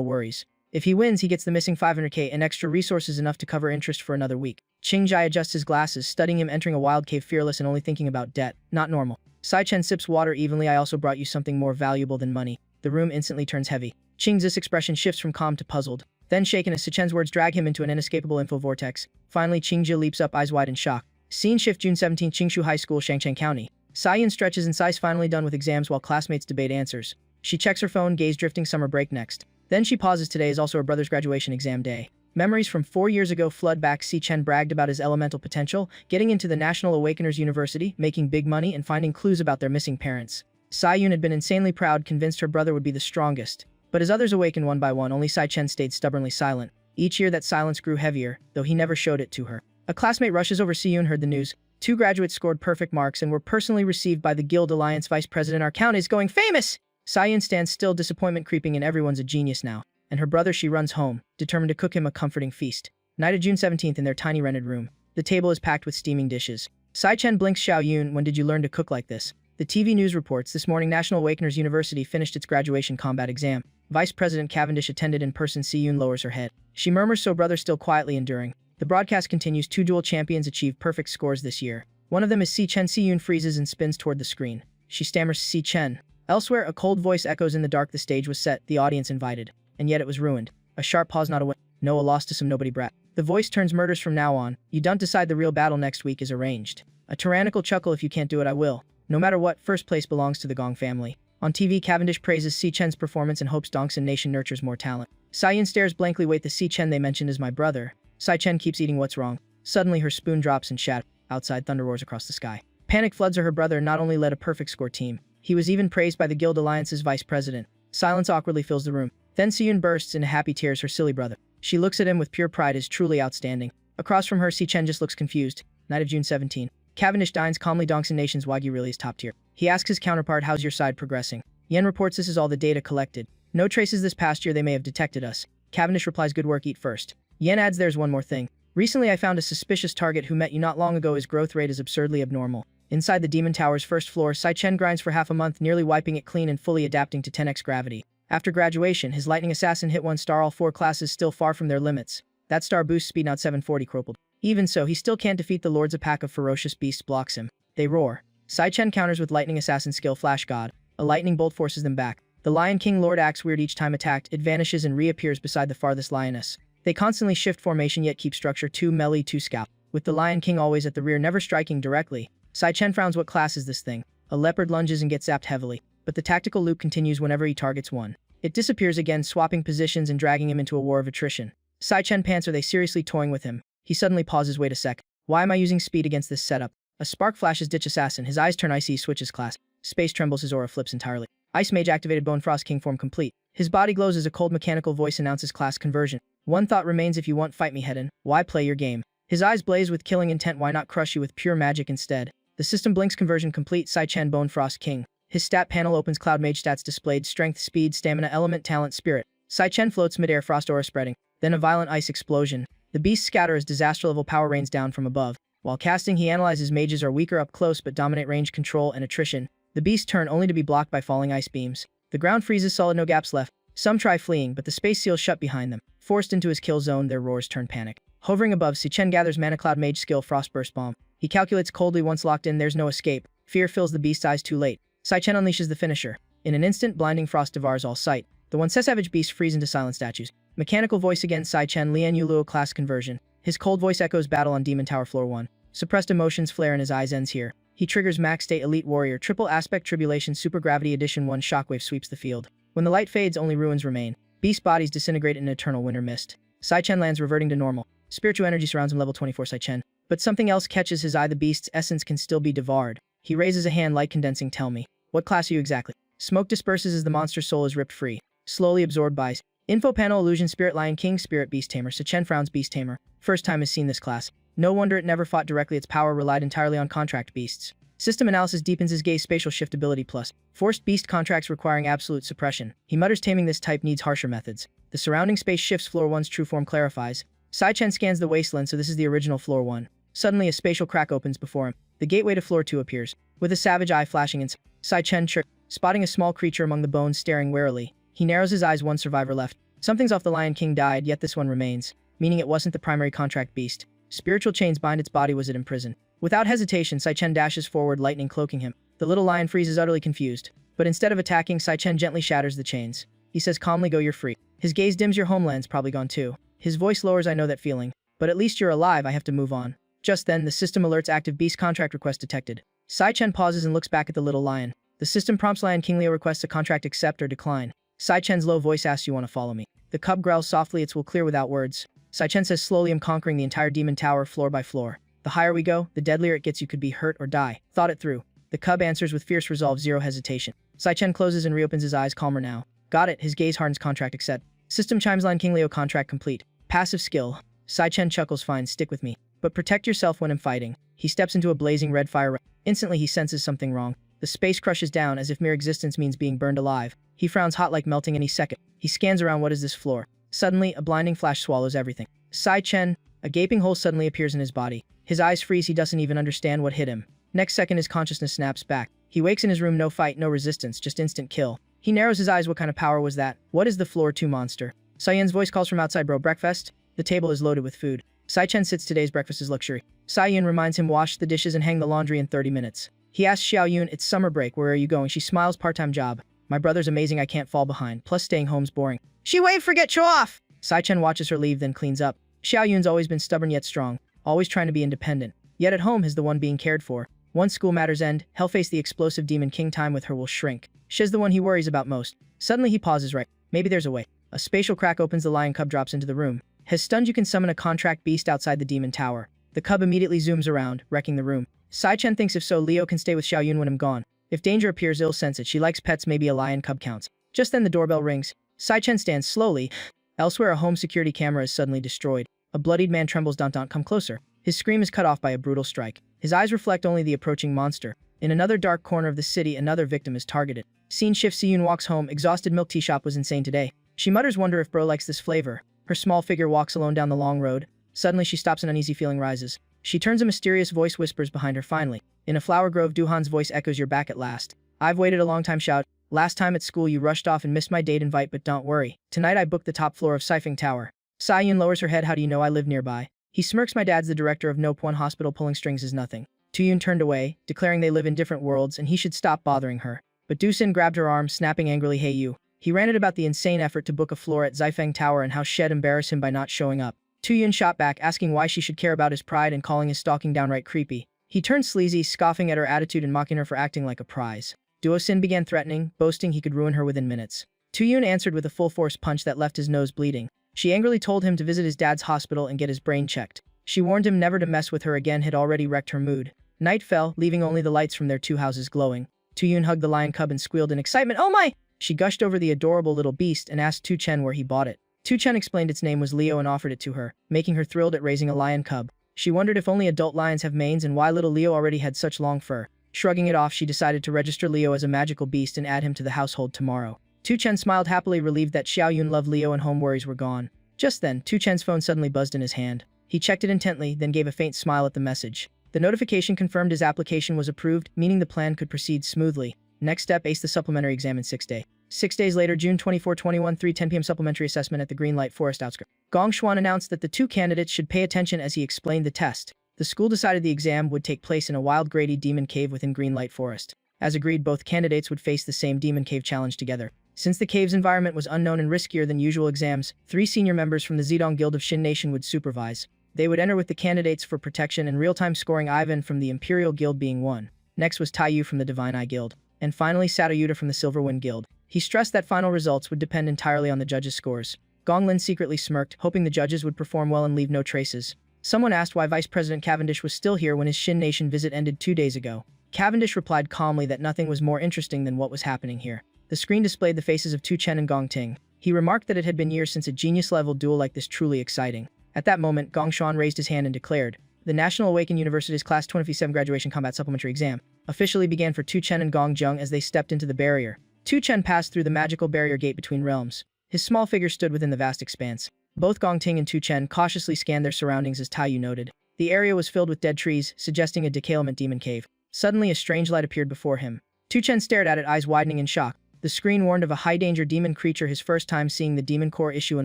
worries. If he wins, he gets the missing 500k and extra resources enough to cover interest for another week. Qingju adjusts his glasses, studying him entering a wild cave fearless and only thinking about debt. Not normal. Sai Chen sips water evenly. I also brought you something more valuable than money. The room instantly turns heavy. Qingju's expression shifts from calm to puzzled. Then shaken as Sai Chen's words drag him into an inescapable info vortex. Finally, Qingju leaps up, eyes wide in shock. Scene shift June 17, Qingshu High School, Shangcheng County. Sai Yun stretches and Sai's finally done with exams while classmates debate answers. She checks her phone, gaze drifting. Summer break next. Then she pauses. Today is also her brother's graduation exam day. Memories from 4 years ago flood back. Sai Chen bragged about his elemental potential, getting into the National Awakeners University, making big money, and finding clues about their missing parents. Sai Yun had been insanely proud, convinced her brother would be the strongest. But as others awakened one by one, only Sai Chen stayed stubbornly silent. Each year that silence grew heavier, though he never showed it to her. A classmate rushes over. Sai Yun heard the news. 2 graduates scored perfect marks and were personally received by the Guild Alliance Vice President. Our count is going famous! Sai Yun stands still, disappointment creeping in. Everyone's a genius now. And her brother, she runs home, determined to cook him a comforting feast. Night of June 17th in their tiny rented room. The table is packed with steaming dishes. Sai Chen blinks. Xiao Yun, when did you learn to cook like this? The TV news reports this morning National Awakeners University finished its graduation combat exam. Vice President Cavendish attended in person. Sai Yun lowers her head. She murmurs, so brother still quietly enduring. The broadcast continues. 2 dual champions achieved perfect scores this year. One of them is Sai Chen. Sai Yun freezes and spins toward the screen. She stammers, Sai Chen. Elsewhere, a cold voice echoes in the dark. The stage was set, the audience invited. And yet it was ruined. A sharp pause, not a win. No, a loss to some nobody brat. The voice turns, murders from now on. You don't decide, the real battle next week is arranged. A tyrannical chuckle, if you can't do it, I will. No matter what, first place belongs to the Gong family. On TV, Cavendish praises Sai Chen's performance and hopes Dongsan Nation nurtures more talent. Sai Yun stares blankly. Wait, the Sai Chen they mentioned is my brother. Sai Chen keeps eating. What's wrong? Suddenly her spoon drops and shatters. Outside, thunder roars across the sky. Panic floods her. Her brother not only led a perfect score team, he was even praised by the Guild Alliance's vice president. Silence awkwardly fills the room. Then Sai Yun bursts into happy tears. Her silly brother. She looks at him with pure pride. Is truly outstanding. Across from her, Sai Chen just looks confused. Night of June 17. Cavendish dines calmly. Dongsan Nation's Wagyu really is top tier. He asks his counterpart, how's your side progressing? Yen reports this is all the data collected. No traces this past year, they may have detected us. Cavendish replies, good work, eat first. Yen adds, there's one more thing. Recently I found a suspicious target who met you not long ago. His growth rate is absurdly abnormal. Inside the Demon Tower's first floor, Sai Chen grinds for half a month, nearly wiping it clean and fully adapting to 10x gravity. After graduation, his lightning assassin hit 1 star, all 4 classes still far from their limits. That star boosts speed not 740 crumpled. Even so, he still can't defeat the lords. A pack of ferocious beasts blocks him. They roar. Sai Chen counters with lightning assassin skill Flash God. A lightning bolt forces them back. The Lion King Lord acts weird each time attacked. It vanishes and reappears beside the farthest lioness. They constantly shift formation yet keep structure. 2 melee, 2 scalp. With the Lion King always at the rear, never striking directly. Sai Chen frowns. What class is this thing? A leopard lunges and gets zapped heavily. But the tactical loop continues whenever he targets one. It disappears again, swapping positions and dragging him into a war of attrition. Sai Chen pants. Are they seriously toying with him? He suddenly pauses. Wait a sec. Why am I using speed against this setup? A spark flashes. Ditch assassin. His eyes turn icy. Switches class. Space trembles. His aura flips entirely. Ice Mage activated. Bone Frost King form complete. His body glows as a cold mechanical voice announces class conversion. One thought remains. If you want, fight me, Hedon. Why play your game? His eyes blaze with killing intent. Why not crush you with pure magic instead? The system blinks. Conversion complete. Sai Chen Bone Frost King. His stat panel opens. Cloud Mage stats displayed. Strength, speed, stamina, element, talent, spirit. Sai Chen floats midair. Frost aura spreading. Then a violent ice explosion. The beasts scatter as disaster level power rains down from above. While casting, he analyzes mages are weaker up close but dominate range control and attrition. The beasts turn only to be blocked by falling ice beams. The ground freezes solid, no gaps left. Some try fleeing, but the space seals shut behind them. Forced into his kill zone, their roars turn panic. Hovering above, Sai Chen gathers Mana Cloud Mage skill Frostburst Bomb. He calculates coldly. Once locked in, there's no escape. Fear fills the beast's eyes. Too late. Sai Chen unleashes the finisher. In an instant, blinding frost devours all sight. The one savage beast freeze into silent statues. Mechanical voice again. Sai Chen Lian Yuluo class conversion. His cold voice echoes battle on Demon Tower floor 1. Suppressed emotions flare in his eyes. Ends here. He triggers Max State Elite Warrior Triple Aspect Tribulation Super Gravity Edition 1. Shockwave sweeps the field. When the light fades, only ruins remain. Beast bodies disintegrate in eternal winter mist. Sai Chen lands, reverting to normal. Spiritual energy surrounds him. Level 24 Sai Chen. But something else catches his eye. The beast's essence can still be devoured. He raises a hand, light condensing. Tell me, what class are you exactly? Smoke disperses as the monster's soul is ripped free. Slowly absorbed by info panel. Illusion Spirit Lion King Spirit Beast Tamer. Sai Chen frowns. Beast Tamer. First time has seen this class. No wonder it never fought directly. Its power relied entirely on contract beasts. System analysis deepens his gaze. Spatial shiftability plus. Forced beast contracts requiring absolute suppression. He mutters taming this type needs harsher methods. The surrounding space shifts. Floor 1's true form clarifies. Sai-Chen scans the wasteland, so this is the original floor 1. Suddenly a spatial crack opens before him. The gateway to floor 2 appears. With a savage eye flashing inside, Sai-Chen spotting a small creature among the bones staring warily. He narrows his eyes. One survivor left. Something's off. The Lion King died, yet this one remains. Meaning it wasn't the primary contract beast. Spiritual chains bind its body. Was it imprisoned? Without hesitation, Sai-Chen dashes forward, lightning cloaking him. The little lion freezes, utterly confused. But instead of attacking, Sai-Chen gently shatters the chains. He says calmly, "Go, you're free." His gaze dims. "Your homeland's probably gone too." His voice lowers. "I know that feeling. But at least you're alive. I have to move on." Just then, the system alerts active beast contract request detected. Sai-Chen pauses and looks back at the little lion. The system prompts Lion King Leo requests a contract accept or decline. Sai-Chen's low voice asks, "You want to follow me?" The cub growls softly. "It's will clear without words." Sai-Chen says slowly, "I'm conquering the entire demon tower floor by floor. The higher we go, the deadlier it gets. You could be hurt or die. Thought it through." The cub answers with fierce resolve, zero hesitation. Sai-Chen closes and reopens his eyes, calmer now. "Got it." His gaze hardens. "Contract accept." System chimes. Lion King Leo contract complete. Passive skill. Sai-Chen chuckles. "Fine, stick with me. But protect yourself when I'm fighting." He steps into a blazing red fire. Instantly he senses something wrong. The space crushes down as if mere existence means being burned alive. He frowns, hot like melting any second. He scans around. What is this floor? Suddenly, a blinding flash swallows everything. Sai-Chen, a gaping hole suddenly appears in his body. His eyes freeze. He doesn't even understand what hit him. Next second, his consciousness snaps back. He wakes in his room. No fight, no resistance, just instant kill. He narrows his eyes. What kind of power was that? What is the floor 2 monster? Sai-Yen's voice calls from outside. "Bro, breakfast?" The table is loaded with food. Sai-Chen sits. Today's breakfast is luxury. Sai-Yun reminds him, "Wash the dishes and hang the laundry in 30 minutes. He asks Xiao-Yun, "It's summer break. Where are you going?" She smiles. "Part-time job. My brother's amazing. I can't fall behind. Plus staying home's boring." She waved. "Forget, show off!" Sai-Chen watches her leave, then cleans up. Xiao-Yun's always been stubborn yet strong, always trying to be independent. Yet at home is the one being cared for. Once school matters end, Hellface the explosive demon king time with her will shrink. She's the one he worries about most. Suddenly he pauses. Right. Maybe there's a way. A spatial crack opens. The lion cub drops into the room. Has stunned. You can summon a contract beast outside the demon tower. The cub immediately zooms around, wrecking the room. Sai-Chen thinks if so, Leo can stay with Xiao-Yun when I'm gone. If danger appears, he'll sense it. She likes pets. Maybe a lion cub counts. Just then the doorbell rings. Sai-Chen stands slowly. Elsewhere, a home security camera is suddenly destroyed. A bloodied man trembles. Come closer. His scream is cut off by a brutal strike. His eyes reflect only the approaching monster. In another dark corner of the city, another victim is targeted. Scene shifts. Si-Yun walks home. Exhausted. Milk tea shop was insane today. She mutters, "Wonder if bro likes this flavor." Her small figure walks alone down the long road. Suddenly she stops. An uneasy feeling rises. She turns. A mysterious voice whispers behind her. Finally. In a flower grove, Duhan's voice echoes, "You're back at last. I've waited a long time." Shout. "Last time at school you rushed off and missed my date invite, but don't worry. Tonight I booked the top floor of Sifing Tower." Sai-Yun lowers her head. "How do you know I live nearby?" He smirks. "My dad's the director of Nope One Hospital. Pulling strings is nothing." Tu-Yun turned away, declaring they live in different worlds and he should stop bothering her. But Du-Sin grabbed her arm, snapping angrily, "Hey you." He ranted about the insane effort to book a floor at Zifeng Tower and how Shed embarrassed him by not showing up. Tu-Yun shot back, asking why she should care about his pride and calling his stalking downright creepy. He turned sleazy, scoffing at her attitude and mocking her for acting like a prize. Duo-Sin began threatening, boasting he could ruin her within minutes. Tu-Yun answered with a full-force punch that left his nose bleeding. She angrily told him to visit his dad's hospital and get his brain checked. She warned him never to mess with her again. Had already wrecked her mood. Night fell, leaving only the lights from their 2 houses glowing. Tu-Yun hugged the lion cub and squealed in excitement. "Oh my!" She gushed over the adorable little beast and asked Tu-Chen where he bought it. Tu-Chen explained its name was Leo and offered it to her, making her thrilled at raising a lion cub. She wondered if only adult lions have manes and why little Leo already had such long fur. Shrugging it off, she decided to register Leo as a magical beast and add him to the household tomorrow. Tu-Chen smiled happily, relieved that Xiao-Yun loved Leo and home worries were gone. Just then, Tu-Chen's phone suddenly buzzed in his hand. He checked it intently, then gave a faint smile at the message. The notification confirmed his application was approved, meaning the plan could proceed smoothly. Next step, ace the supplementary exam in 6 days. 6 days later, June 24, 21, 3:10 p.m. supplementary assessment at the Greenlight Forest outskirts. Gong Xuan announced that the 2 candidates should pay attention as he explained the test. The school decided the exam would take place in a wild Grady demon cave within Greenlight Forest. As agreed, both candidates would face the same demon cave challenge together. Since the cave's environment was unknown and riskier than usual exams, 3 senior members from the Zedong Guild of Shin Nation would supervise. They would enter with the candidates for protection and real-time scoring, Ivan from the Imperial Guild being 1. Next was Taiyu from the Divine Eye Guild. And finally Satoyuta from the Silverwind Guild. He stressed that final results would depend entirely on the judges' scores. Gong Lin secretly smirked, hoping the judges would perform well and leave no traces. Someone asked why Vice President Cavendish was still here when his Shin Nation visit ended 2 days ago. Cavendish replied calmly that nothing was more interesting than what was happening here. The screen displayed the faces of Tu Chen and Gong Ting. He remarked that it had been years since a genius-level duel like this truly exciting. At that moment, Gong Xuan raised his hand and declared, The National Awakened University's Class 2057 graduation combat supplementary exam officially began for Tu Chen and Gong Jung as they stepped into the barrier. Tu Chen passed through the magical barrier gate between realms. His small figure stood within the vast expanse. Both Gong Ting and Tu Chen cautiously scanned their surroundings as Taiyu noted. The area was filled with dead trees, suggesting a decalement demon cave. Suddenly, a strange light appeared before him. Tu Chen stared at it, eyes widening in shock. The screen warned of a high-danger demon creature, his first time seeing the demon core issue an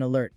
alert.